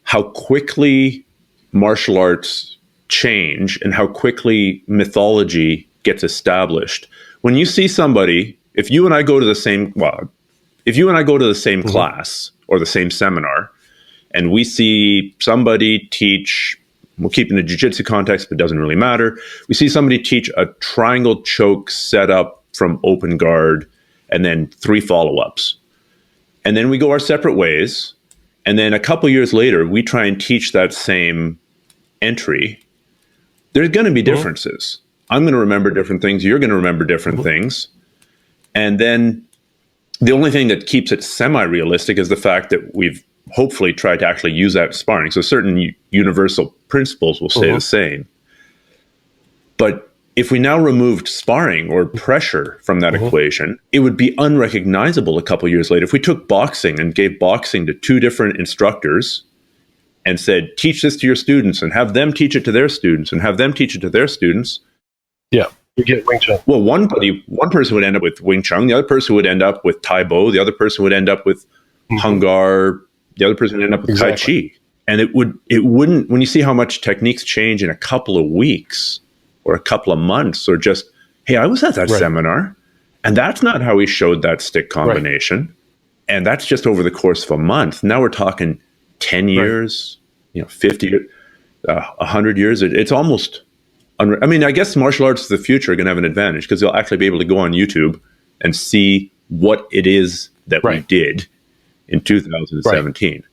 how quickly martial arts change and how quickly mythology gets established. When you see somebody, if you and I go to the same class or the same seminar, and we see somebody teach, we'll keep in the jiu-jitsu context, but it doesn't really matter. We see somebody teach a triangle choke setup from open guard and then 3 follow-ups. And then we go our separate ways. And then a couple years later, we try and teach that same entry. There's going to be differences. I'm going to remember different things. You're going to remember different things. And then the only thing that keeps it semi-realistic is the fact that we've hopefully tried to actually use that sparring. So certain universal principles will stay the same. But if we now removed sparring or pressure from that equation, it would be unrecognizable a couple years later. If we took boxing and gave boxing to 2 different instructors and said, teach this to your students and have them teach it to their students and have them teach it to their students. Yeah, you get Wing Chun. Well, one person would end up with Wing Chun, the other person would end up with Tai Bo, the other person would end up with Hung Gar, the other person would end up with Tai Chi. And it wouldn't, when you see how much techniques change in a couple of weeks or a couple of months, or just, hey, I was at that seminar and that's not how we showed that stick combination. And that's just over the course of a month. Now we're talking 10 years, 50, 100 years. It's almost, I mean, I guess martial arts of the future are going to have an advantage because they'll actually be able to go on YouTube and see what it is that we did in 2017. Right.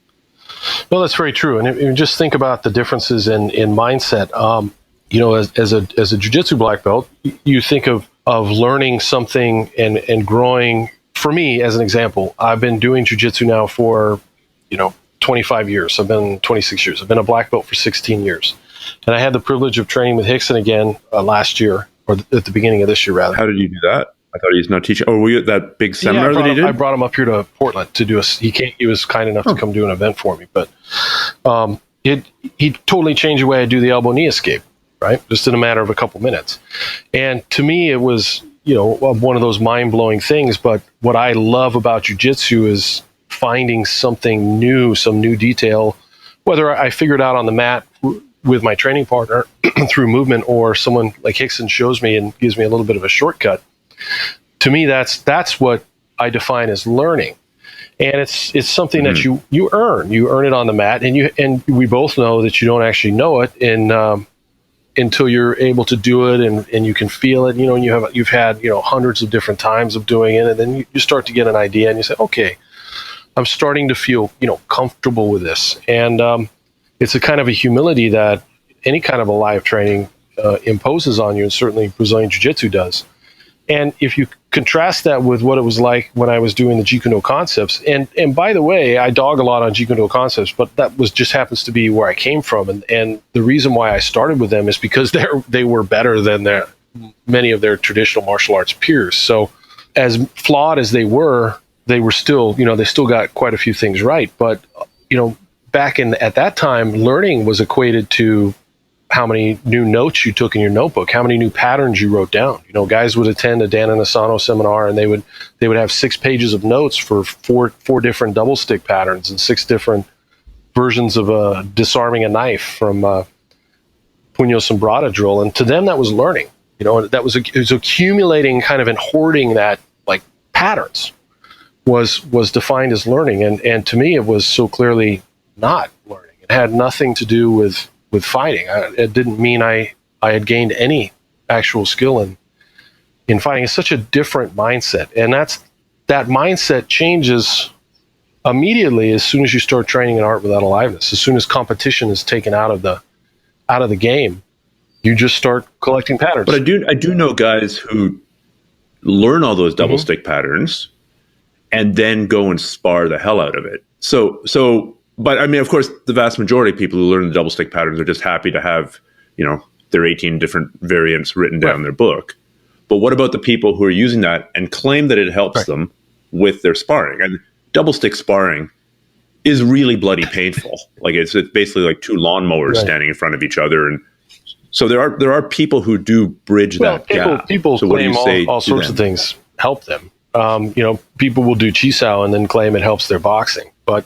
No, that's very true. And just think about the differences in mindset. As a jiu-jitsu black belt, you think of learning something and growing. For me, as an example, I've been doing jiu-jitsu now for, 25 years. I've been 26 years. I've been a black belt for 16 years. And I had the privilege of training with Hickson again last year, or at the beginning of this year, rather. How did you do that? I thought he's not teaching. Oh, were you at that big seminar that he did? I brought him up here to Portland to do he was kind enough to come do an event for me. But he totally changed the way I do the elbow knee escape, right? Just in a matter of a couple minutes. And to me, it was, one of those mind-blowing things. But what I love about jiu-jitsu is finding something new, some new detail, whether I figure it out on the mat with my training partner through movement, or someone like Hickson shows me and gives me a little bit of a shortcut. To me, that's what I define as learning. And it's something that you earn. You earn it on the mat, and we both know that you don't actually know it until you're able to do it and you can feel it, and you've had hundreds of different times of doing it, and then you start to get an idea and you say, okay, I'm starting to feel comfortable with this. And it's a kind of a humility that any kind of a live training imposes on you, and certainly Brazilian Jiu-Jitsu does. And if you contrast that with what it was like when I was doing the Jeet Kune Do concepts, and by the way, I dog a lot on Jeet Kune Do concepts, but that just happens to be where I came from. And the reason why I started with them is because they were better than many of their traditional martial arts peers. So as flawed as they were still, they still got quite a few things right. But, back at that time, learning was equated to how many new notes you took in your notebook, how many new patterns you wrote down. Guys would attend a Dan Inosanto seminar, and they would have 6 pages of notes for four different double stick patterns and 6 different versions of disarming a knife from Puño Sombrada drill. And to them, that was learning. It was accumulating kind of and hoarding that, like, patterns was defined as learning. And to me, it was so clearly not learning. It had nothing to do with fighting. It didn't mean I had gained any actual skill in fighting. It's such a different mindset. And that mindset changes immediately as soon as you start training in art without aliveness. As soon as competition is taken out of the game, you just start collecting patterns. But I do know guys who learn all those double stick patterns and then go and spar the hell out of it. But I mean, of course, the vast majority of people who learn the double stick patterns are just happy to have, their 18 different variants written down in their book. But what about the people who are using that and claim that it helps them with their sparring? And double stick sparring is really bloody painful. Like it's basically like 2 lawnmowers standing in front of each other. And so there are people who do bridge that gap. People so claim all sorts of things help them. People will do Chisao and then claim it helps their boxing. But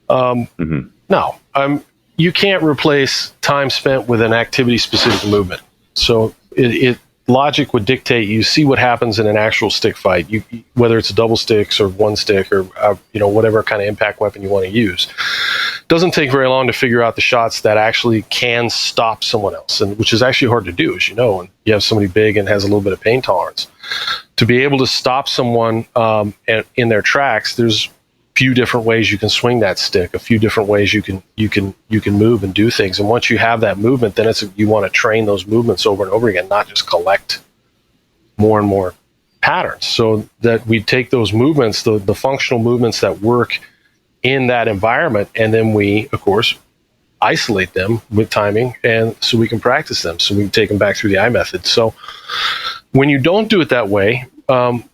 no, you can't replace time spent with an activity-specific movement. So logic would dictate you see what happens in an actual stick fight, whether it's a double sticks or one stick or whatever kind of impact weapon you want to use. It doesn't take very long to figure out the shots that actually can stop someone else, and which is actually hard to do, as you know, when you have somebody big and has a little bit of pain tolerance. To be able to stop someone in their tracks, there's few different ways you can swing that stick, a few different ways you can move and do things. And once you have that movement, then you want to train those movements over and over again, not just collect more and more patterns. So that we take those movements, the functional movements that work in that environment, and then we, of course, isolate them with timing, and so we can practice them, so we can take them back through the I method. So when you don't do it that way,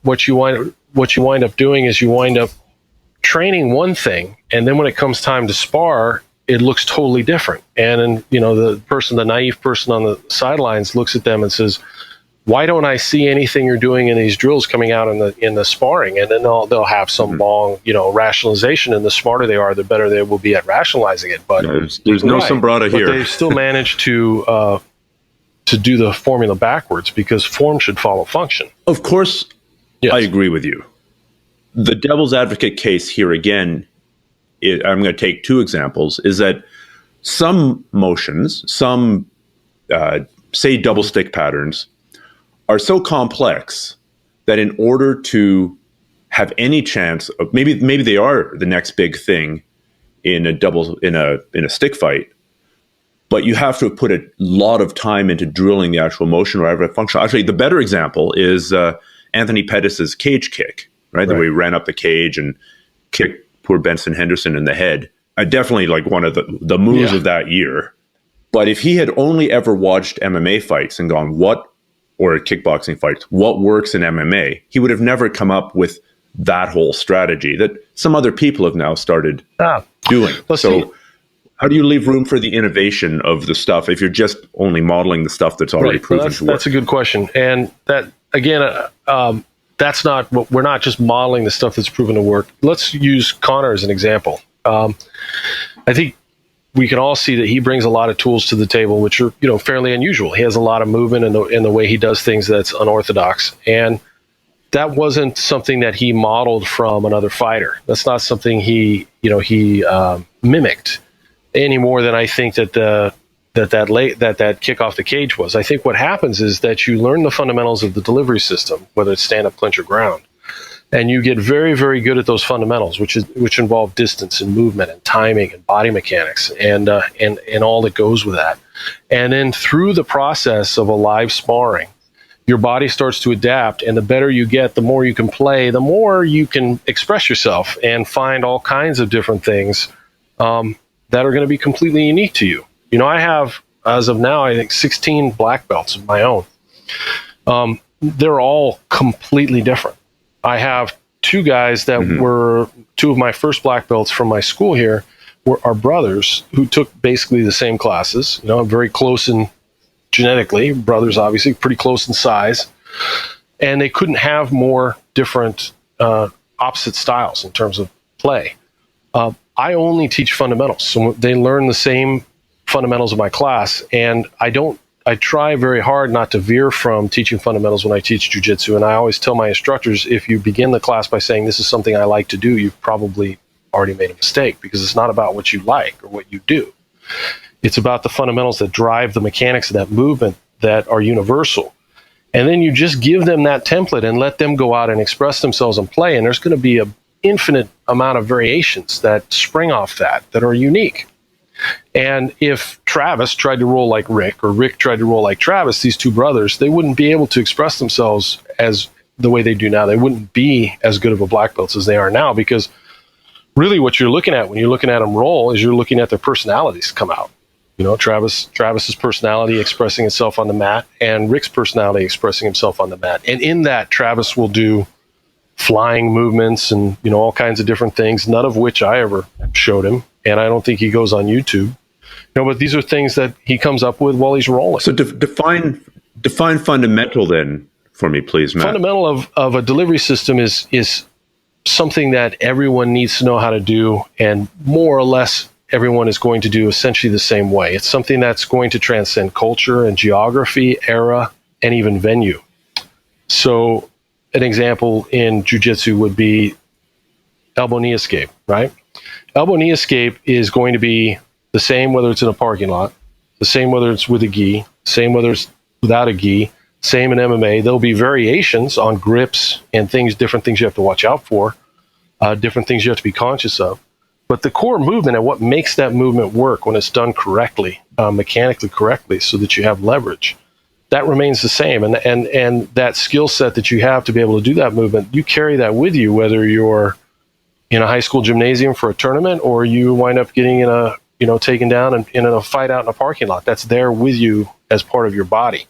what you wind up doing is you wind up training one thing, and then when it comes time to spar, it looks totally different. And the naive person on the sidelines looks at them and says, why don't I see anything you're doing in these drills coming out in the sparring? And then they'll have some long, rationalization, and the smarter they are, the better they will be at rationalizing it. But there's no sombrada here. But they still manage to do the formula backwards, because form should follow function. Of course, yes. I agree with you. The devil's advocate case here again I'm going to take two examples, is that some motions, some, say, double stick patterns, are so complex that in order to have any chance of, maybe they are the next big thing in a stick fight, but you have to put a lot of time into drilling the actual motion or whatever function. Actually, the better example is Anthony Pettis's cage kick, right? The way he ran up the cage and kicked poor Benson Henderson in the head. I definitely like one of the moves of that year. But if he had only ever watched MMA fights and gone, or kickboxing fights, what works in MMA, he would have never come up with that whole strategy that some other people have now started doing. So how do you leave room for the innovation of the stuff if you're just only modeling the stuff that's already proven to work? That's a good question. And that, again, that's not what we're not just modeling the stuff that's proven to work. Let's use Conor as an example. I think we can all see that he brings a lot of tools to the table, which are, fairly unusual. He has a lot of movement in the way he does things that's unorthodox. And that wasn't something that he modeled from another fighter. That's not something he mimicked any more than I think that kick off the cage was. I think what happens is that you learn the fundamentals of the delivery system, whether it's stand up, clinch, or ground, and you get very, very good at those fundamentals, which involve distance and movement and timing and body mechanics and all that goes with that. And then through the process of a live sparring, your body starts to adapt, and the better you get, the more you can play, the more you can express yourself and find all kinds of different things that are going to be completely unique to you. I have, as of now, I think 16 black belts of my own. They're all completely different. I have two guys that were two of my first black belts from my school here are brothers who took basically the same classes. Very close in genetically, brothers obviously, pretty close in size. And they couldn't have more different opposite styles in terms of play. I only teach fundamentals. So they learn the same fundamentals of my class. And I try very hard not to veer from teaching fundamentals when I teach jiu-jitsu. And I always tell my instructors, if you begin the class by saying, this is something I like to do, you've probably already made a mistake, because it's not about what you like or what you do. It's about the fundamentals that drive the mechanics of that movement that are universal. And then you just give them that template and let them go out and express themselves and play. And there's going to be an infinite amount of variations that spring off that are unique. And if Travis tried to roll like Rick, or Rick tried to roll like Travis, these two brothers, they wouldn't be able to express themselves as the way they do now. They wouldn't be as good of a black belts as they are now, because really what you're looking at when you're looking at them roll is you're looking at their personalities come out. Travis's personality expressing itself on the mat, and Rick's personality expressing himself on the mat. And in that, Travis will do flying movements and, all kinds of different things, none of which I ever showed him. And I don't think he goes on YouTube. But these are things that he comes up with while he's rolling. So define fundamental then for me, please, Matt. Fundamental of a delivery system is something that everyone needs to know how to do, and more or less everyone is going to do essentially the same way. It's something that's going to transcend culture and geography, era, and even venue. So an example in jiu-jitsu would be elbow knee escape, right? Elbow knee escape is going to be the same whether it's in a parking lot, the same whether it's with a gi, same whether it's without a gi, same in MMA. There'll be variations on grips and different things you have to watch out for, different things you have to be conscious of. But the core movement and what makes that movement work when it's done correctly, mechanically correctly, so that you have leverage, that remains the same. And that skill set that you have to be able to do that movement, you carry that with you, whether you're in a high school gymnasium for a tournament or you wind up getting taken down and in a fight out in a parking lot. That's there with you as part of your body.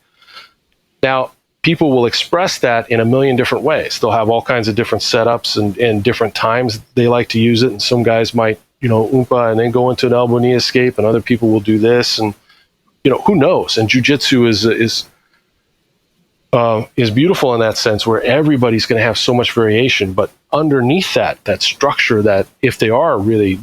Now, people will express that in a million different ways. They'll have all kinds of different setups and different times they like to use it. And some guys might, oompa and then go into an elbow knee escape, and other people will do this. And, who knows? And jiu-jitsu is beautiful in that sense, where everybody's going to have so much variation. But underneath that structure, that if they are really,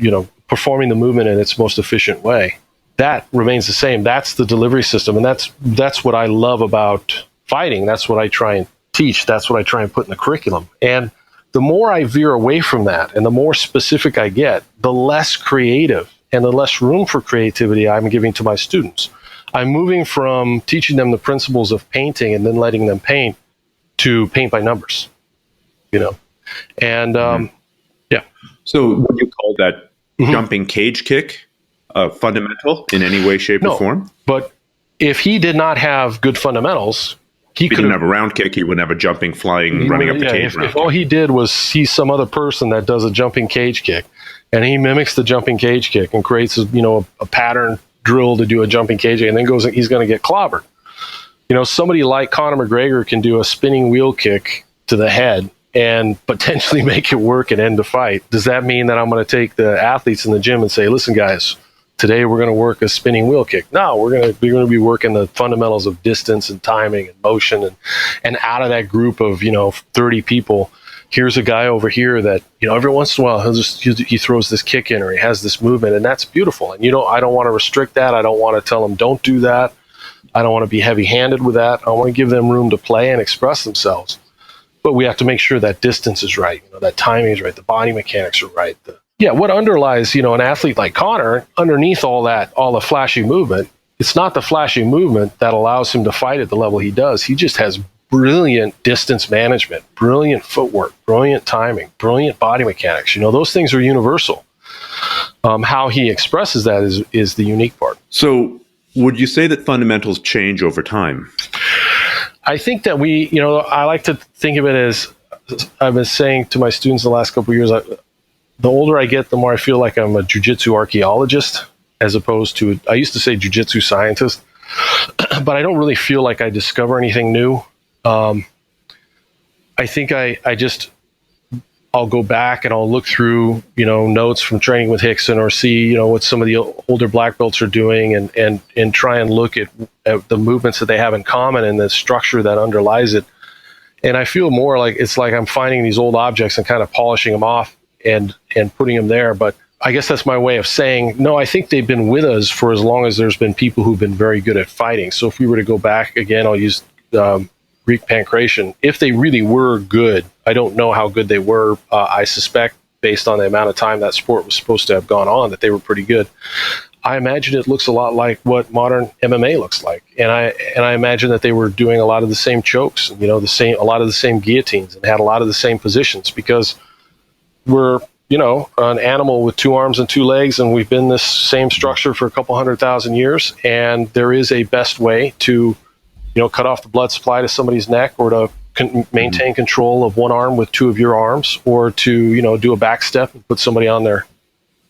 performing the movement in its most efficient way, that remains the same. That's the delivery system. And that's what I love about fighting. That's what I try and teach. That's what I try and put in the curriculum. And the more I veer away from that and the more specific I get, the less creative and the less room for creativity I'm giving to my students. I'm moving from teaching them the principles of painting and then letting them paint to paint by numbers, and yeah. So would you call that jumping cage kick fundamental in any way, shape, or form? But if he did not have good fundamentals, he didn't have a round kick. He wouldn't have a jumping, flying, running up the cage. If all he did was see some other person that does a jumping cage kick, and he mimics the jumping cage kick and creates, a pattern drill to do a jumping cage kick, and then he's going to get clobbered. Somebody like Conor McGregor can do a spinning wheel kick to the head and potentially make it work and end the fight. Does that mean that I'm going to take the athletes in the gym and say, listen, guys, today we're going to work a spinning wheel kick? No, we're going to be working the fundamentals of distance and timing and motion, and out of that group of 30 people, here's a guy over here that every once in a while he throws this kick in or he has this movement, and that's beautiful. And I don't want to restrict that. I don't want to tell them don't do that. I don't want to be heavy-handed with that. I want to give them room to play and express themselves. But we have to make sure that distance is right, that timing is right, the body mechanics are right. What underlies, an athlete like Conor, underneath all the flashy movement, it's not the flashy movement that allows him to fight at the level he does. He just has brilliant distance management, brilliant footwork, brilliant timing, brilliant body mechanics. Those things are universal. How he expresses that is the unique part. So would you say that fundamentals change over time? I think that I like to think of it as, I've been saying to my students the last couple of years, the older I get, the more I feel like I'm a jiu-jitsu archaeologist, as opposed to, I used to say jiu-jitsu scientist, but I don't really feel like I discover anything new. I think I'll go back and I'll look through, notes from training with Hickson, or see, what some of the older black belts are doing, and try and look at the movements that they have in common and the structure that underlies it. And I feel more like it's like I'm finding these old objects and kind of polishing them off and putting them there. But I guess that's my way of saying, no, I think they've been with us for as long as there's been people who've been very good at fighting. So if we were to go back again, I'll use Greek pancration. If they really were good, I don't know how good they were. I suspect, based on the amount of time that sport was supposed to have gone on, that they were pretty good. I imagine it looks a lot like what modern MMA looks like, and I imagine that they were doing a lot of the same chokes, a lot of the same guillotines, and had a lot of the same positions, because we're an animal with 2 arms and 2 legs, and we've been this same structure for a couple 100,000 years, and there is a best way to cut off the blood supply to somebody's neck, or to maintain control of one arm with 2 of your arms, or to do a back step and put somebody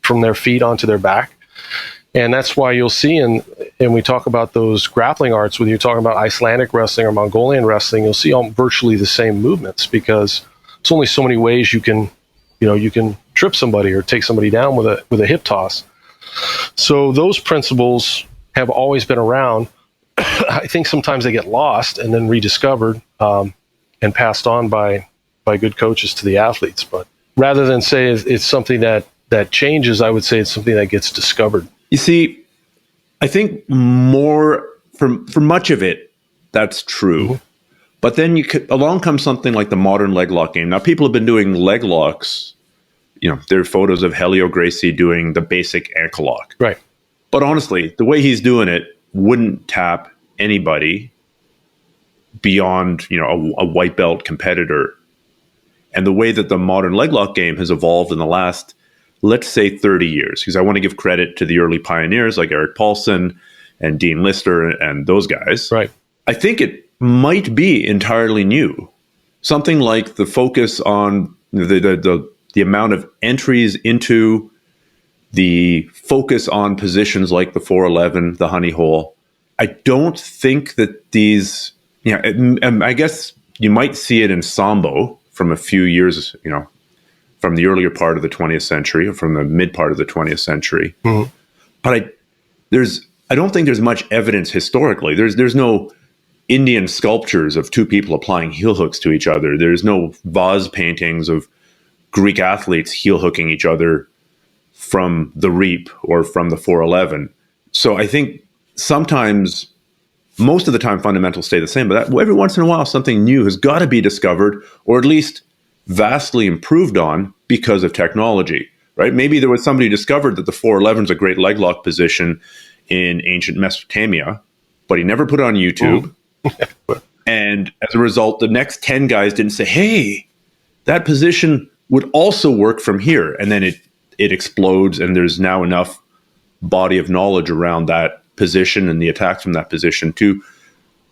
from their feet onto their back. And that's why you'll see, and we talk about those grappling arts, whether you're talking about Icelandic wrestling or Mongolian wrestling, you'll see virtually the same movements, because it's only so many ways you can trip somebody or take somebody down with a hip toss. So those principles have always been around. I think sometimes they get lost and then rediscovered and passed on by good coaches to the athletes. But rather than say it's something that changes, I would say it's something that gets discovered. You see, I think more for much of it, that's true. Mm-hmm. But then along comes something like the modern leg lock game. Now, people have been doing leg locks. There are photos of Helio Gracie doing the basic ankle lock. Right. But honestly, the way he's doing it wouldn't tap anybody beyond, a white belt competitor. And the way that the modern leg lock game has evolved in the last, let's say, 30 years, because I want to give credit to the early pioneers like Eric Paulson and Dean Lister and those guys. Right. I think it might be entirely new. Something like the focus on the amount of entries into, the focus on positions like the 411, the honey hole. I don't think that these, I guess you might see it in Sambo from a few years, from the earlier part of the 20th century or from the mid part of the 20th century. Mm-hmm. But I don't think there's much evidence historically. There's no Indian sculptures of 2 people applying heel hooks to each other. There's no vase paintings of Greek athletes heel hooking each other from the Reap or from the 411. So I think sometimes, most of the time, fundamentals stay the same, but every once in a while, something new has got to be discovered, or at least vastly improved on because of technology, right? Maybe there was somebody who discovered that the 411 is a great leg lock position in ancient Mesopotamia, but he never put it on YouTube. And as a result, the next 10 guys didn't say, hey, that position would also work from here. And then it explodes, and there's now enough body of knowledge around that position and the attacks from that position to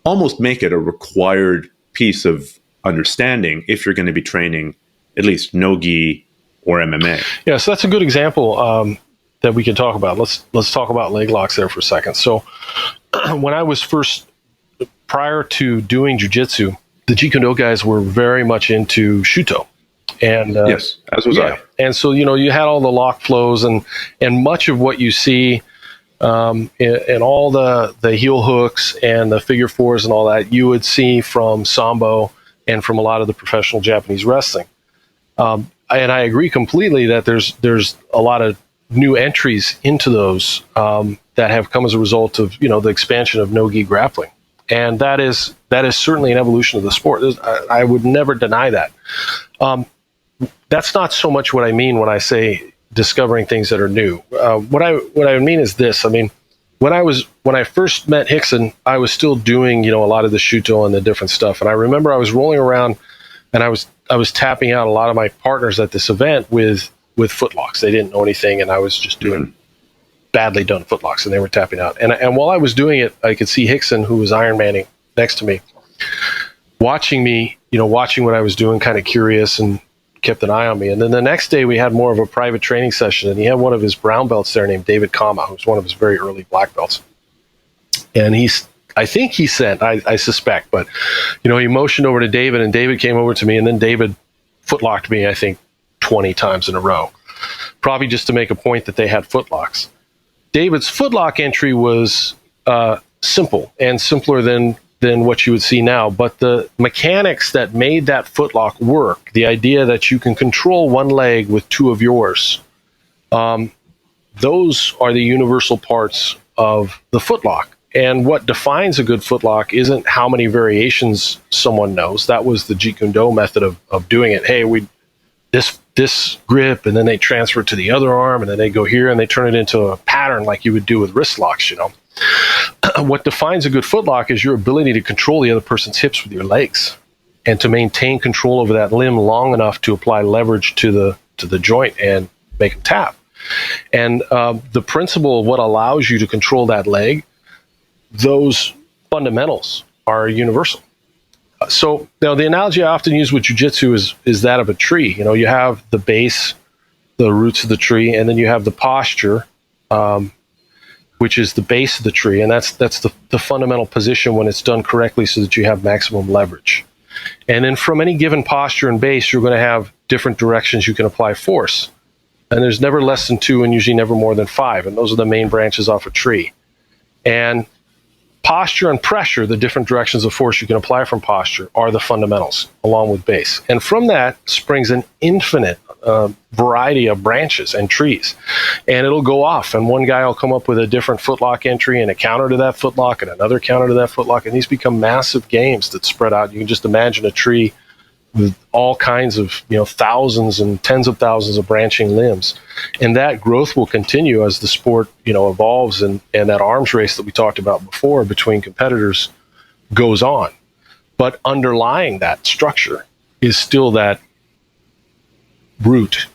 almost make it a required piece of understanding if you're going to be training at least no-gi or MMA. Yeah, so that's a good example that we can talk about. Let's talk about leg locks there for a second. So when I was prior to doing jiu-jitsu, the Jeet Kune Do guys were very much into Shuto. And yes, as was I. And so, you had all the lock flows and much of what you see and all the heel hooks and the figure fours and all that, you would see from Sambo and from a lot of the professional Japanese wrestling. And I agree completely that there's a lot of new entries into those that have come as a result of, the expansion of no-gi grappling. And that is certainly an evolution of the sport. I would never deny that. That's not so much what I mean when I say discovering things that are new. What I mean is this. I mean, when I first met Rickson, I was still doing, a lot of the Shuto and the different stuff. And I remember I was rolling around and I was tapping out a lot of my partners at this event with footlocks. They didn't know anything, and I was just doing badly done footlocks, and they were tapping out. And while I was doing it, I could see Rickson, who was Iron Manning next to me, watching me, watching what I was doing, kind of curious, and kept an eye on me. And then the next day we had more of a private training session, and he had one of his brown belts there named David Kavanagh, who's one of his very early black belts. And I think he said, I suspect, but, he motioned over to David, and David came over to me, and then David footlocked me, I think, 20 times in a row, probably just to make a point that they had footlocks. David's footlock entry was simple and simpler than what you would see now, but the mechanics that made that footlock work, the idea that you can control one leg with two of yours, those are the universal parts of the footlock. And what defines a good footlock isn't how many variations someone knows. That was the Jeet Kune Do method of doing it. Hey, this grip, and then they transfer it to the other arm, and then they go here and they turn it into a pattern like you would do with wrist locks, What defines a good footlock is your ability to control the other person's hips with your legs and to maintain control over that limb long enough to apply leverage to the joint and make them tap. And the principle of what allows you to control that leg, those fundamentals are universal. So now the analogy I often use with jiu-jitsu is that of a tree. You have the base, the roots of the tree, and then you have the posture, which is the base of the tree, and that's the fundamental position when it's done correctly so that you have maximum leverage. And then from any given posture and base, you're going to have different directions you can apply force. And there's never less than 2 and usually never more than 5, and those are the main branches off a tree. And posture and pressure, the different directions of force you can apply from posture, are the fundamentals, along with base. And from that springs an infinite variety of branches and trees. And it'll go off, and one guy will come up with a different footlock entry and a counter to that footlock and another counter to that footlock, and these become massive games that spread out. You can just imagine a tree with all kinds of, thousands and tens of thousands of branching limbs. And that growth will continue as the sport, evolves, and that arms race that we talked about before between competitors goes on. But underlying that structure is still that root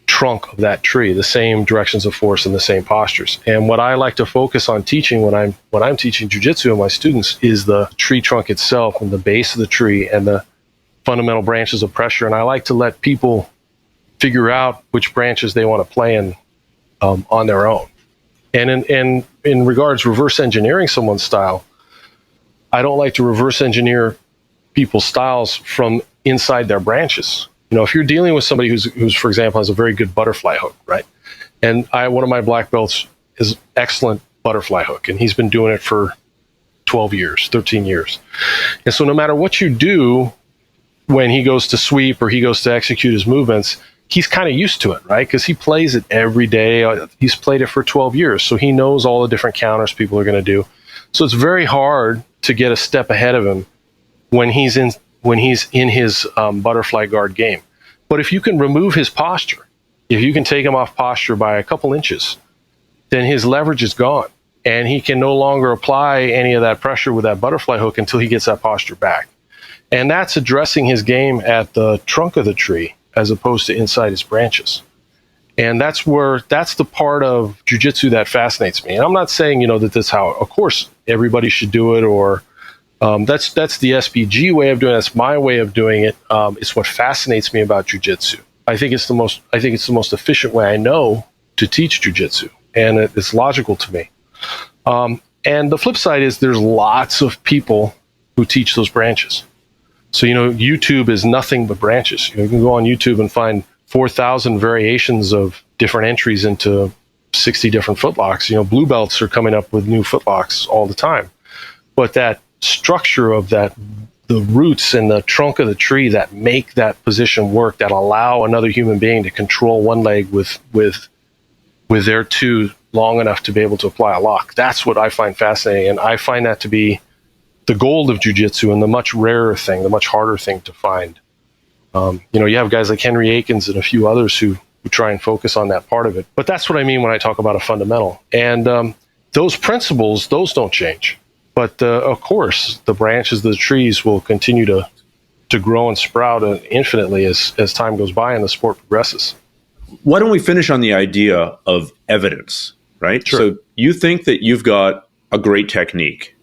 trunk of that tree, the same directions of force and the same postures. And what I like to focus on teaching when I'm teaching jiu-jitsu to my students is the tree trunk itself and the base of the tree and the fundamental branches of pressure. And I like to let people figure out which branches they want to play in on their own. And in regards reverse engineering someone's style, I don't like to reverse engineer people's styles from inside their branches. If you're dealing with somebody who's for example has a very good butterfly hook, right? And one of my black belts is excellent butterfly hook, and he's been doing it for 12 years, 13 years. And so no matter what you do, when he goes to sweep or he goes to execute his movements, he's kind of used to it, right? Because he plays it every day. He's played it for 12 years. So he knows all the different counters people are going to do. So it's very hard to get a step ahead of him when he's in his butterfly guard game. But if you can remove his posture, if you can take him off posture by a couple inches, then his leverage is gone. And he can no longer apply any of that pressure with that butterfly hook until he gets that posture back. And that's addressing his game at the trunk of the tree as opposed to inside his branches. And that's the part of jiu-jitsu that fascinates me. And I'm not saying, that that's how, of course, everybody should do it, or that's the SBG way of doing it. That's my way of doing it. It's what fascinates me about jiu-jitsu. I think it's the most efficient way I know to teach jiu-jitsu, and it's logical to me. And the flip side is there's lots of people who teach those branches. So, YouTube is nothing but branches. You can go on YouTube and find 4,000 variations of different entries into 60 different footlocks. Blue belts are coming up with new footlocks all the time. But that structure of the roots and the trunk of the tree that make that position work, that allow another human being to control one leg with their two long enough to be able to apply a lock. That's what I find fascinating. And I find that to be the gold of jiu-jitsu and the much rarer thing, the much harder thing to find. You have guys like Henry Akins and a few others who try and focus on that part of it. But that's what I mean when I talk about a fundamental. And those principles, those don't change. But of course, the branches of the trees will continue to grow and sprout infinitely as time goes by and the sport progresses. Why don't we finish on the idea of evidence, right? Sure. So you think that you've got a great technique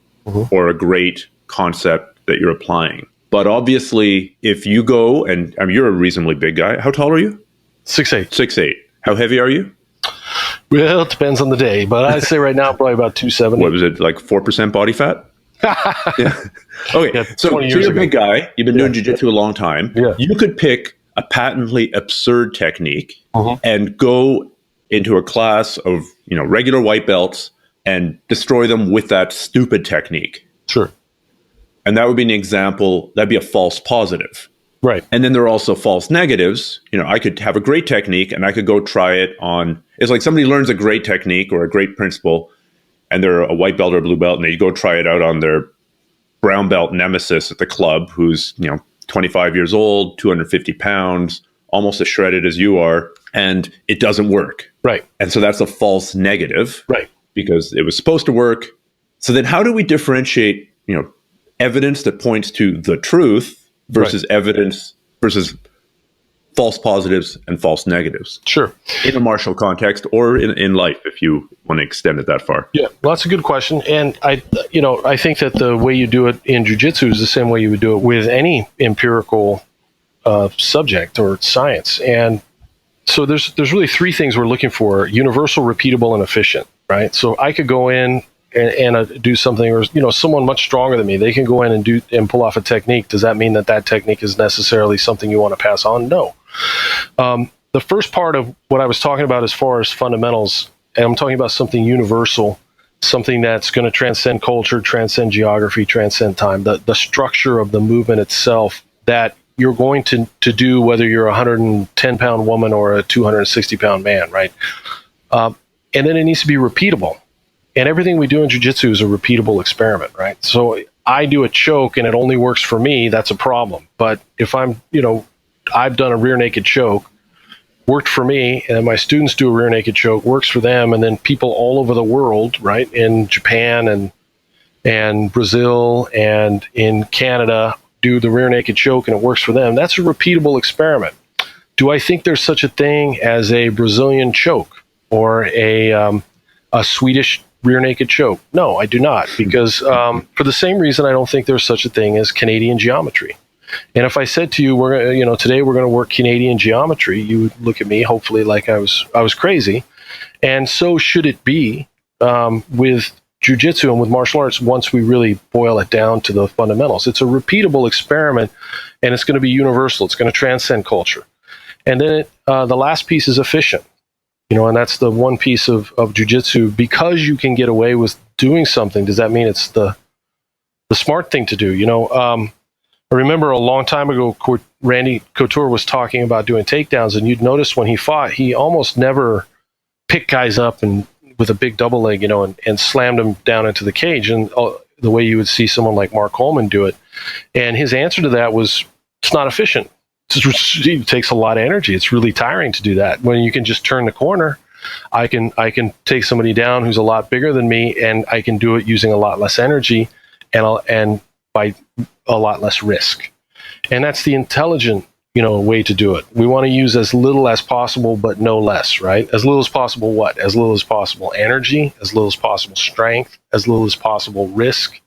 or a great concept that you're applying. But obviously, if you go and you're a reasonably big guy. How tall are you? 6'8". 6'8". How heavy are you? Well, it depends on the day, but I'd say right now probably about 270. What was it, like 4% body fat? Yeah. Okay, Yeah, so you're a big guy. You've been doing jiu-jitsu a long time. Yeah. You could pick a patently absurd technique and go into a class of regular white belts and destroy them with that stupid technique. Sure. And that would be an example. That'd be a false positive. Right. And then there are also false negatives. I could have a great technique and I could go try it on. It's like somebody learns a great technique or a great principle and they're a white belt or a blue belt and they go try it out on their brown belt nemesis at the club who's, 25 years old, 250 pounds, almost as shredded as you are, and it doesn't work. Right. And so that's a false negative. Right. Because it was supposed to work. So then how do we differentiate, evidence that points to the truth versus evidence versus false positives and false negatives? Sure. In a martial context or in life, if you want to extend it that far. Yeah, well, that's a good question. And I think that the way you do it in jiu-jitsu is the same way you would do it with any empirical subject or science. And so there's really three things we're looking for: universal, repeatable, and efficient, right? So I could go in and do something, or someone much stronger than me, they can go in and pull off a technique. Does that mean that technique is necessarily something you want to pass on? No. The first part of what I was talking about as far as fundamentals, and I'm talking about something universal, something that's going to transcend culture, transcend geography, transcend time, the structure of the movement itself that you're going to do whether you're a 110-pound woman or a 260-pound man, right? And then it needs to be repeatable. And everything we do in jiu-jitsu is a repeatable experiment, right? So I do a choke and it only works for me, that's a problem. But if I've done a rear naked choke, worked for me, and my students do a rear naked choke, works for them, and then people all over the world, right, in Japan and Brazil and in Canada do the rear naked choke and it works for them, that's a repeatable experiment. Do I think there's such a thing as a Brazilian choke or a Swedish rear naked choke? No, I do not, because for the same reason I don't think there's such a thing as Canadian geometry. And if I said to you, today we're going to work Canadian geometry, you would look at me hopefully like I was crazy. And so should it be with jiu-jitsu and with martial arts once we really boil it down to the fundamentals. It's a repeatable experiment, and it's going to be universal. It's going to transcend culture. And then the last piece is efficient. And that's the one piece of jiu-jitsu. Because you can get away with doing something, does that mean it's the smart thing to do? I remember a long time ago, Randy Couture was talking about doing takedowns, and you'd notice when he fought, he almost never picked guys up and with a big double leg, and slammed them down into the cage, and the way you would see someone like Mark Coleman do it. And his answer to that was, it's not efficient. it takes a lot of energy. It's really tiring to do that. When you can just turn the corner, I can take somebody down who's a lot bigger than me, and I can do it using a lot less energy and by a lot less risk. And that's the intelligent, way to do it. We want to use as little as possible, but no less, right? As little as possible what? As little as possible energy, as little as possible strength, as little as possible risk.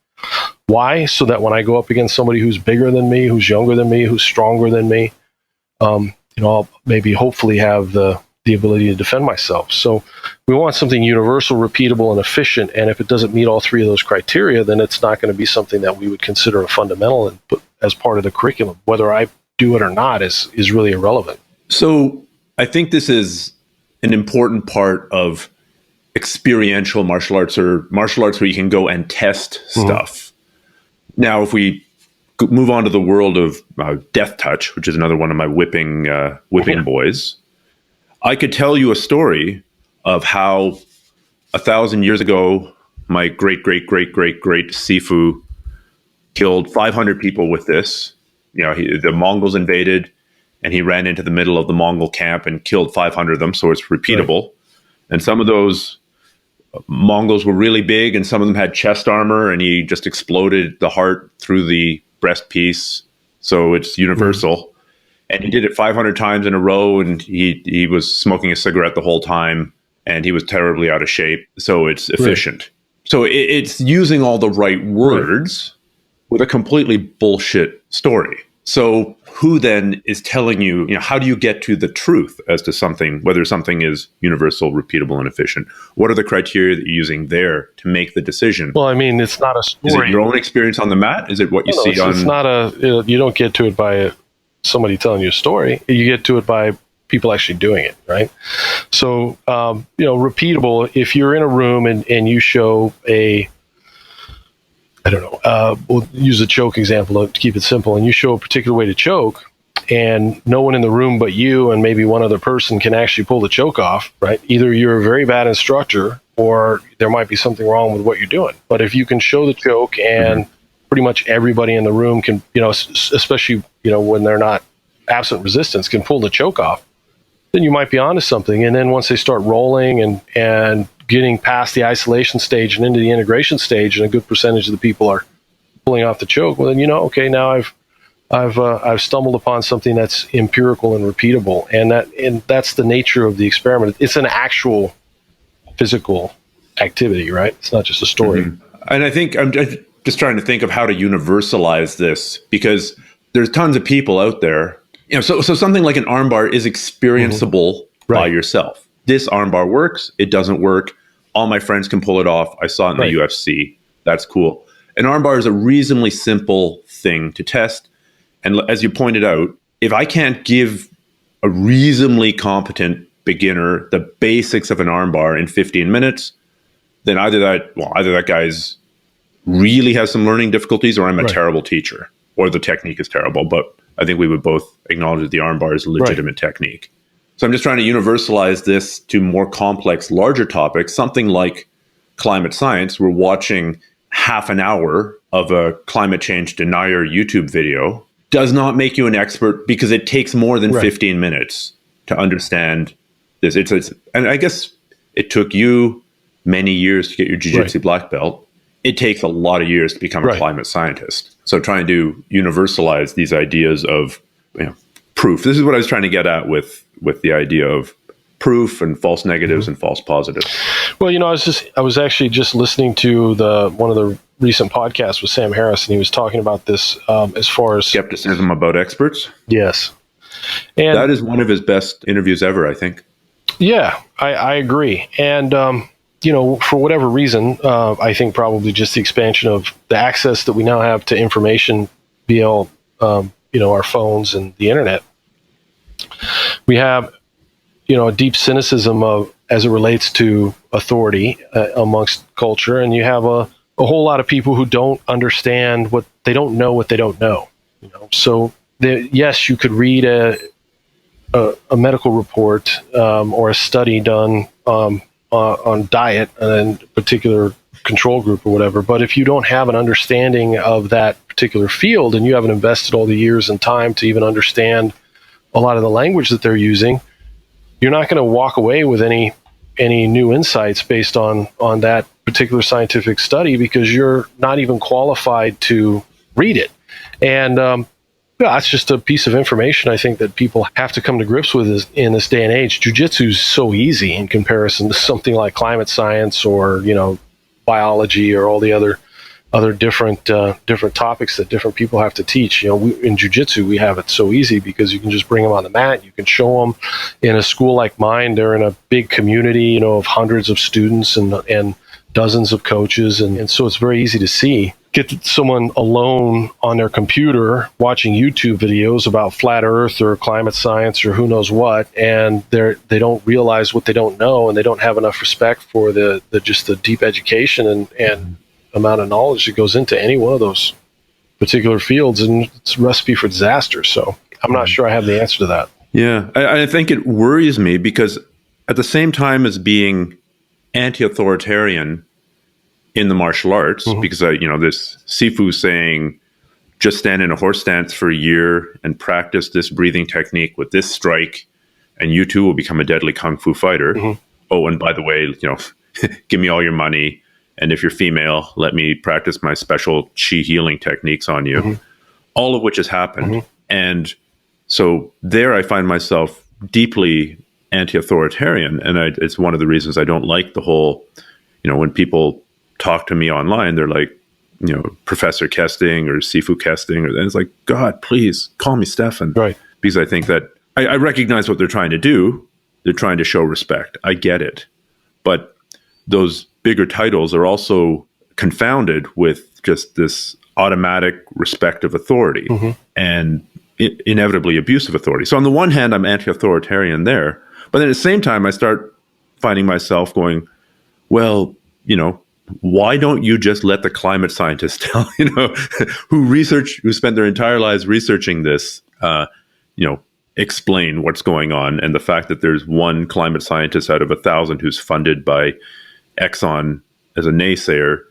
Why? So that when I go up against somebody who's bigger than me, who's younger than me, who's stronger than me, I'll maybe hopefully have the ability to defend myself. So we want something universal, repeatable, and efficient. And if it doesn't meet all three of those criteria, then it's not going to be something that we would consider a fundamental and put as part of the curriculum. Whether I do it or not is really irrelevant. So I think this is an important part of experiential martial arts, or martial arts where you can go and test stuff. Now, if we move on to the world of Death Touch, which is another one of my whipping boys, I could tell you a story of how 1,000 years ago, my great Sifu killed 500 people with this. The Mongols invaded, and he ran into the middle of the Mongol camp and killed 500 of them. So it's repeatable. Right. And some of those Mongols were really big, and some of them had chest armor, and he just exploded the heart through the breast piece. So it's universal. And he did it 500 times in a row, and he was smoking a cigarette the whole time, and he was terribly out of shape. So it's efficient. Right. So it's using all the right words with a completely bullshit story. So who then is telling you, how do you get to the truth as to something, whether something is universal, repeatable, and efficient? What are the criteria that you're using there to make the decision? Well, I mean, it's not a story. Is it your own experience on the mat? Is it what you see on... It's not you don't get to it by somebody telling you a story. You get to it by people actually doing it, right? So, repeatable, if you're in a room and you show we'll use a choke example to keep it simple, and you show a particular way to choke, and no one in the room but you and maybe one other person can actually pull the choke off, right? Either you're a very bad instructor, or there might be something wrong with what you're doing. But if you can show the choke and pretty much everybody in the room can, especially, when they're not absent resistance, can pull the choke off, then you might be onto something. And then once they start rolling and getting past the isolation stage and into the integration stage, and a good percentage of the people are pulling off the choke, well, then okay, now I've stumbled upon something that's empirical and repeatable, and that's the nature of the experiment. It's an actual physical activity, right? It's not just a story. And I think I'm just trying to think of how to universalize this, because there's tons of people out there. So something like an armbar is experienceable by yourself. This armbar works. It doesn't work. All my friends can pull it off. I saw it in the UFC. That's cool. An armbar is a reasonably simple thing to test. And as you pointed out, if I can't give a reasonably competent beginner the basics of an armbar in 15 minutes, then either that guy's really has some learning difficulties, or I'm a terrible teacher, or the technique is terrible. But I think we would both acknowledge that the armbar is a legitimate technique. So I'm just trying to universalize this to more complex, larger topics, something like climate science. We're watching half an hour of a climate change denier YouTube video. Does not make you an expert, because it takes more than 15 minutes to understand this. And I guess it took you many years to get your jiu-jitsu black belt. It takes a lot of years to become a climate scientist. So trying to universalize these ideas of proof. This is what I was trying to get at with the idea of proof and false negatives and false positives. Well, I was actually just listening to one of the recent podcasts with Sam Harris, and he was talking about this as far as skepticism about experts. Yes, and that is one of his best interviews ever, I think. Yeah, I agree. And for whatever reason, I think probably just the expansion of the access that we now have to information via our phones and the internet, we have a deep cynicism as it relates to authority amongst culture, and you have a whole lot of people who don't understand what they don't know. So yes, you could read a medical report or a study done on diet and a particular control group or whatever, but if you don't have an understanding of that particular field, and you haven't invested all the years and time to even understand a lot of the language that they're using, you're not going to walk away with any new insights based on that particular scientific study, because you're not even qualified to read it. And yeah, it's just a piece of information I think that people have to come to grips with in this day and age. Jiu-jitsu is so easy in comparison to something like climate science or, biology or all the other different topics that different people have to teach. In jiu-jitsu, we have it so easy because you can just bring them on the mat. You can show them. In a school like mine, they're in a big community, of hundreds of students and dozens of coaches. And so it's very easy to see. Get someone alone on their computer watching YouTube videos about flat earth or climate science or who knows what, and they don't realize what they don't know, and they don't have enough respect for the deep education and amount of knowledge that goes into any one of those particular fields, and it's a recipe for disaster. So I'm not sure I have the answer to that. Yeah, I think it worries me because at the same time as being anti-authoritarian in the martial arts, because this Sifu saying, just stand in a horse stance for a year and practice this breathing technique with this strike, and you too will become a deadly kung fu fighter. Oh, and by the way, give me all your money, and if you're female, let me practice my special chi healing techniques on you. All of which has happened. And so there I find myself deeply anti-authoritarian, and it's one of the reasons I don't like the whole, when people talk to me online, they're like, Professor Kesting or Sifu Kesting, and it's like, God, please call me Stefan. Right. Because I think that I recognize what they're trying to do. They're trying to show respect. I get it. But those bigger titles are also confounded with just this automatic respect of authority and inevitably abuse of authority. So on the one hand, I'm anti-authoritarian there. But then at the same time, I start finding myself going, well, why don't you just let the climate scientists tell, who spent their entire lives researching this, explain what's going on. And the fact that there's one climate scientist out of 1,000 who's funded by Exxon as a naysayer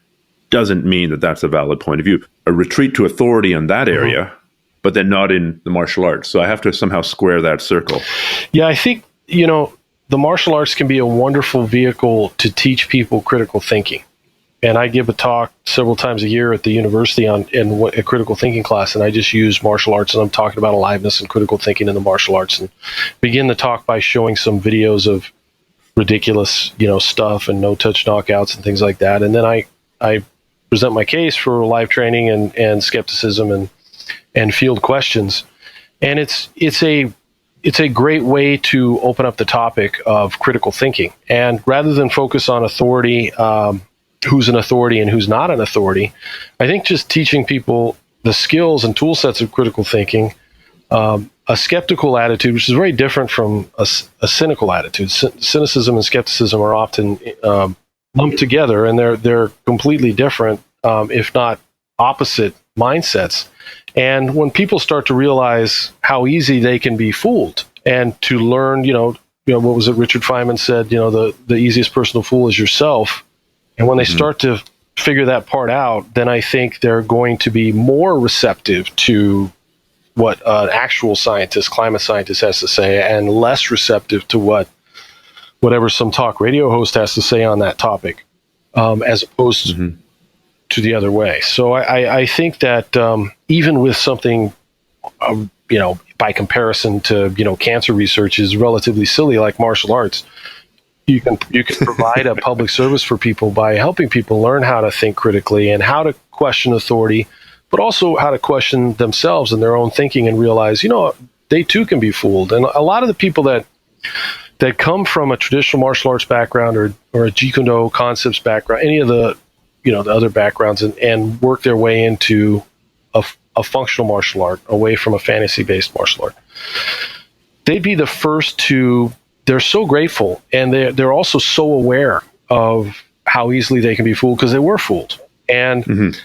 doesn't mean that that's a valid point of view. A retreat to authority in that area, but then not in the martial arts. So I have to somehow square that circle. Yeah, I think, the martial arts can be a wonderful vehicle to teach people critical thinking. And I give a talk several times a year at the university in a critical thinking class, and I just use martial arts, and I'm talking about aliveness and critical thinking in the martial arts, and begin the talk by showing some videos of ridiculous, stuff and no-touch knockouts and things like that. And then I present my case for live training and skepticism and field questions. And it's a great way to open up the topic of critical thinking. And rather than focus on authority, who's an authority and who's not an authority, I think just teaching people the skills and tool sets of critical thinking, a skeptical attitude, which is very different from a cynical attitude. Cynicism and skepticism are often lumped together, and they're completely different, if not opposite mindsets. And when people start to realize how easy they can be fooled, and to learn, what was it Richard Feynman said, the easiest person to fool is yourself. And when they start to figure that part out, then I think they're going to be more receptive to what an actual scientist, climate scientist, has to say, and less receptive to whatever some talk radio host has to say on that topic, as opposed to the other way. So I think that even with something, by comparison to cancer research is relatively silly, like martial arts, you can provide a public service for people by helping people learn how to think critically and how to question authority, but also how to question themselves and their own thinking and realize, they too can be fooled. And a lot of the people that come from a traditional martial arts background or a Jeet Kune Do concepts background, any of the the other backgrounds, and work their way into a functional martial art away from a fantasy-based martial art, they'd be the first to. They're so grateful, and they're also so aware of how easily they can be fooled because they were fooled. And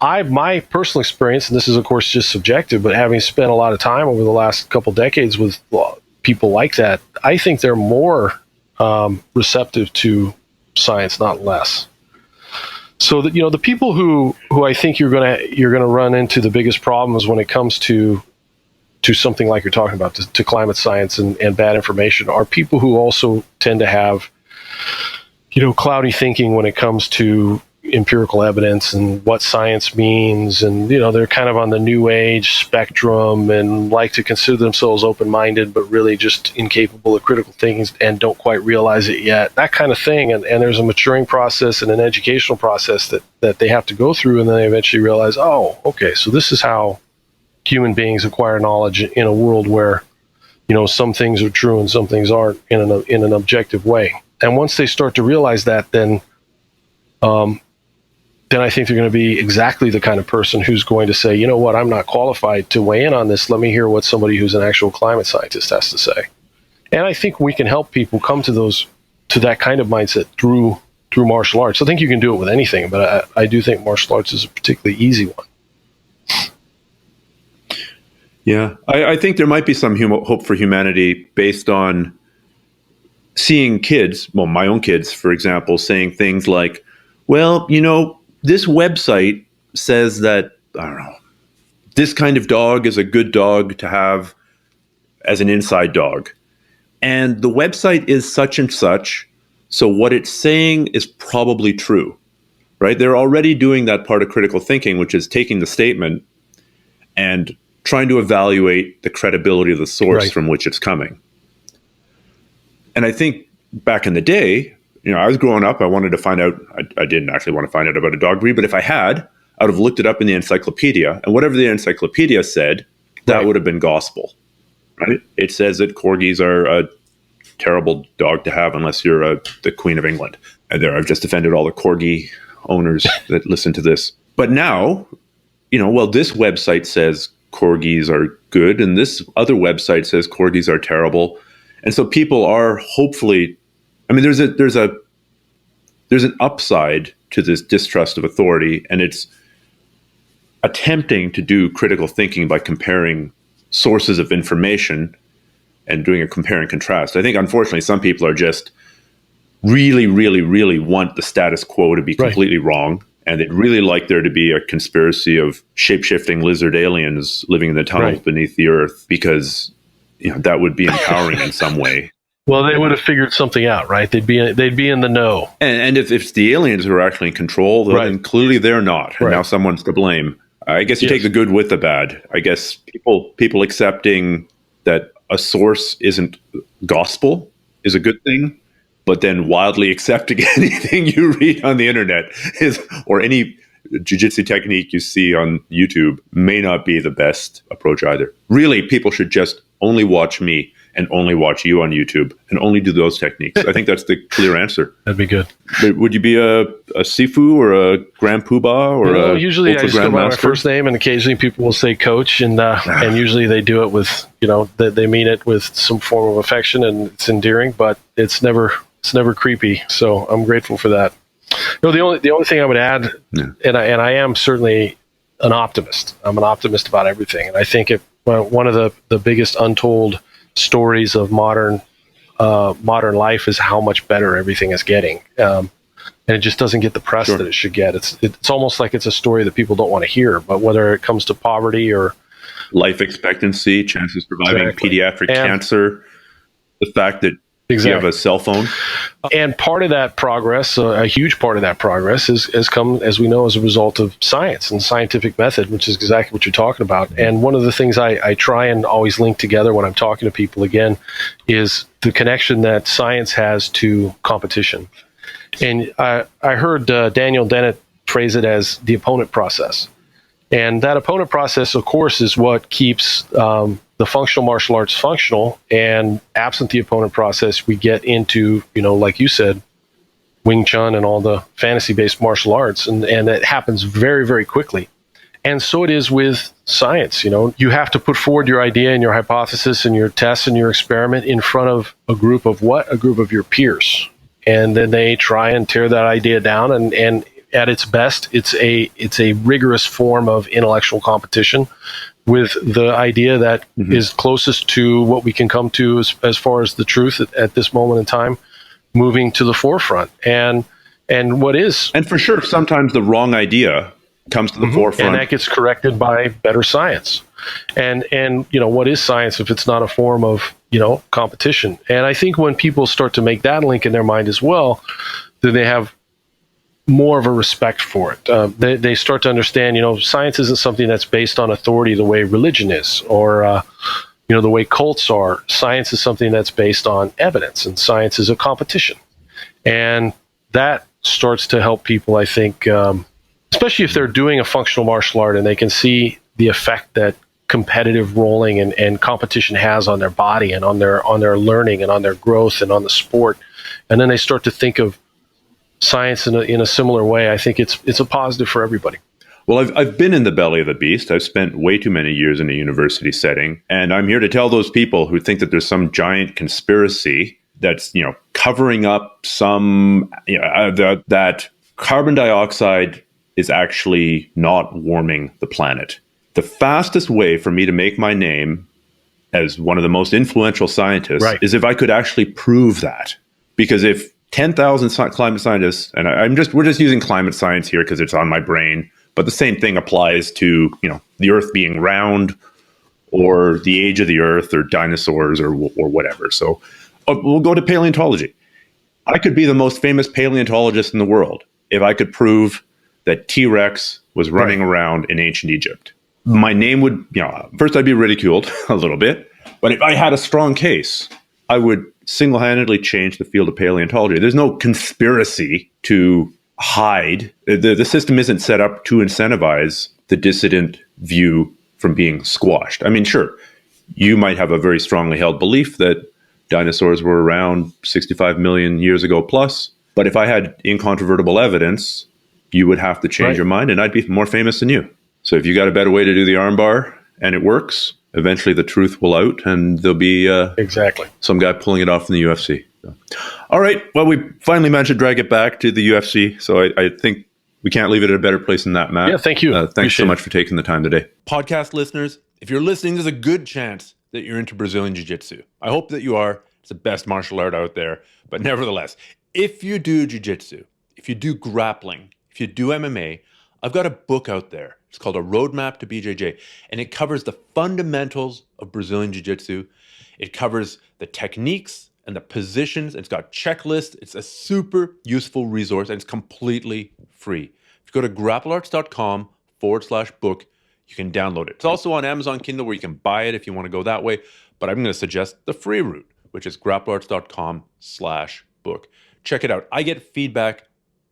my personal experience, and this is of course just subjective, but having spent a lot of time over the last couple decades with people like that, I think they're more receptive to science, not less. So that the people who I think you're gonna run into the biggest problems when it comes to to something like you're talking about, to climate science and bad information, are people who also tend to have, cloudy thinking when it comes to empirical evidence and what science means. And, they're kind of on the new age spectrum and like to consider themselves open-minded, but really just incapable of critical thinking and don't quite realize it yet, that kind of thing. And there's a maturing process and an educational process that they have to go through. And then they eventually realize, oh, okay, so this is how human beings acquire knowledge in a world where, some things are true and some things aren't in an objective way. And once they start to realize that, then I think they're going to be exactly the kind of person who's going to say, you know what, I'm not qualified to weigh in on this. Let me hear what somebody who's an actual climate scientist has to say. And I think we can help people come to that kind of mindset through martial arts. I think you can do it with anything, but I do think martial arts is a particularly easy one. Yeah, I think there might be some hope for humanity based on seeing kids, well, my own kids, for example, saying things like, well, this website says that, I don't know, this kind of dog is a good dog to have as an inside dog. And the website is such and such, so what it's saying is probably true, right? They're already doing that part of critical thinking, which is taking the statement and trying to evaluate the credibility of the source from which it's coming. And I think back in the day, I was growing up, I wanted to find out, I didn't actually want to find out about a dog breed, but if I had, I would have looked it up in the encyclopedia, and whatever the encyclopedia said, that would have been gospel, right? It says that corgis are a terrible dog to have unless you're the Queen of England. And there, I've just offended all the corgi owners that listen to this. But now, this website says corgis are good, and this other website says corgis are terrible. And so people are hopefully, there's an upside to this distrust of authority, and it's attempting to do critical thinking by comparing sources of information and doing a compare and contrast. I think, unfortunately, some people are just really, really, really want the status quo to be completely wrong, and they'd really like there to be a conspiracy of shape-shifting lizard aliens living in the tunnels beneath the earth, because that would be empowering in some way. Well, they would have figured something out, right? They'd be in the know. And if it's the aliens who are actually in control, then clearly they're not. And now someone's to blame. I guess you take the good with the bad. I guess people accepting that a source isn't gospel is a good thing, but then wildly accepting anything you read on the internet or any jiu-jitsu technique you see on YouTube may not be the best approach either. Really, people should just only watch me and only watch you on YouTube and only do those techniques. I think that's the clear answer. That'd be good. But would you be a Sifu or a Grand Poobah or usually I just go by my first name, and occasionally people will say coach, and usually they do it with, they mean it with some form of affection, and it's endearing, but it's never creepy. So I'm grateful for that. The only thing I would add, and I am certainly an optimist. I'm an optimist about everything, and I think one of the biggest untold stories of modern life is how much better everything is getting, and it just doesn't get the press that it should get. It's almost like it's a story that people don't want to hear. But whether it comes to poverty or life expectancy, chances of surviving pediatric cancer, the fact that you have a cell phone. And part of that progress, a huge part of that progress, has come, as we know, as a result of science and scientific method, which is exactly what you're talking about. And one of the things I try and always link together when I'm talking to people again is the connection that science has to competition. And I heard Daniel Dennett phrase it as the opponent process. And that opponent process, of course, is what keeps the functional martial arts functional. And absent the opponent process, we get into, like you said, Wing Chun and all the fantasy-based martial arts. And it happens very, very quickly. And so it is with science. You have to put forward your idea and your hypothesis and your tests and your experiment in front of a group of your peers. And then they try and tear that idea down. And at its best, it's a rigorous form of intellectual competition with the idea that is closest to what we can come to as far as the truth at this moment in time, moving to the forefront. And what is... And for sure, sometimes the wrong idea comes to the forefront. And that gets corrected by better science. And what is science if it's not a form of, competition? And I think when people start to make that link in their mind as well, then they have more of a respect for it. They start to understand, science isn't something that's based on authority the way religion is, or, the way cults are. Science is something that's based on evidence, and science is a competition. And that starts to help people, I think, especially if they're doing a functional martial art and they can see the effect that competitive rolling and competition has on their body and on their learning and on their growth and on the sport. And then they start to think of science in a similar way. I think it's a positive for everybody. Well, I've been in the belly of the beast. I've spent way too many years in a university setting. And I'm here to tell those people who think that there's some giant conspiracy that's, covering up some, that carbon dioxide is actually not warming the planet. The fastest way for me to make my name as one of the most influential scientists is if I could actually prove that. Because if 10,000 climate scientists, and we're just using climate science here because it's on my brain, but the same thing applies to, the Earth being round, or the age of the Earth, or dinosaurs, or whatever. So we'll go to paleontology. I could be the most famous paleontologist in the world if I could prove that T-Rex was running around in ancient Egypt. My name would, first I'd be ridiculed a little bit, but if I had a strong case, I would single-handedly change the field of paleontology. There's no conspiracy to hide. The system isn't set up to incentivize the dissident view from being squashed. I mean, sure, you might have a very strongly held belief that dinosaurs were around 65 million years ago plus, but if I had incontrovertible evidence, you would have to change your mind, and I'd be more famous than you. So if you got a better way to do the armbar and it works, eventually the truth will out, and there'll be some guy pulling it off in the UFC. So. All right. Well, we finally managed to drag it back to the UFC, so I think we can't leave it at a better place than that, Matt. Yeah, thank you. Thanks Appreciate so much for taking the time today. Podcast listeners, if you're listening, there's a good chance that you're into Brazilian Jiu-Jitsu. I hope that you are. It's the best martial art out there. But nevertheless, if you do Jiu-Jitsu, if you do grappling, if you do MMA, I've got a book out there. It's called A Roadmap to BJJ, and it covers the fundamentals of Brazilian Jiu-Jitsu. It covers the techniques and the positions. It's got checklists. It's a super useful resource, and it's completely free. If you go to grapplearts.com/book, you can download it. It's also on Amazon Kindle where you can buy it if you want to go that way, but I'm going to suggest the free route, which is grapplearts.com/book. Check it out. I get feedback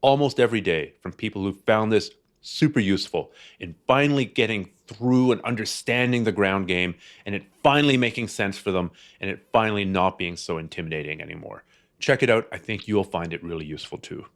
almost every day from people who found this super useful in finally getting through and understanding the ground game, and it finally making sense for them, and it finally not being so intimidating anymore. Check it out. I think you'll find it really useful too.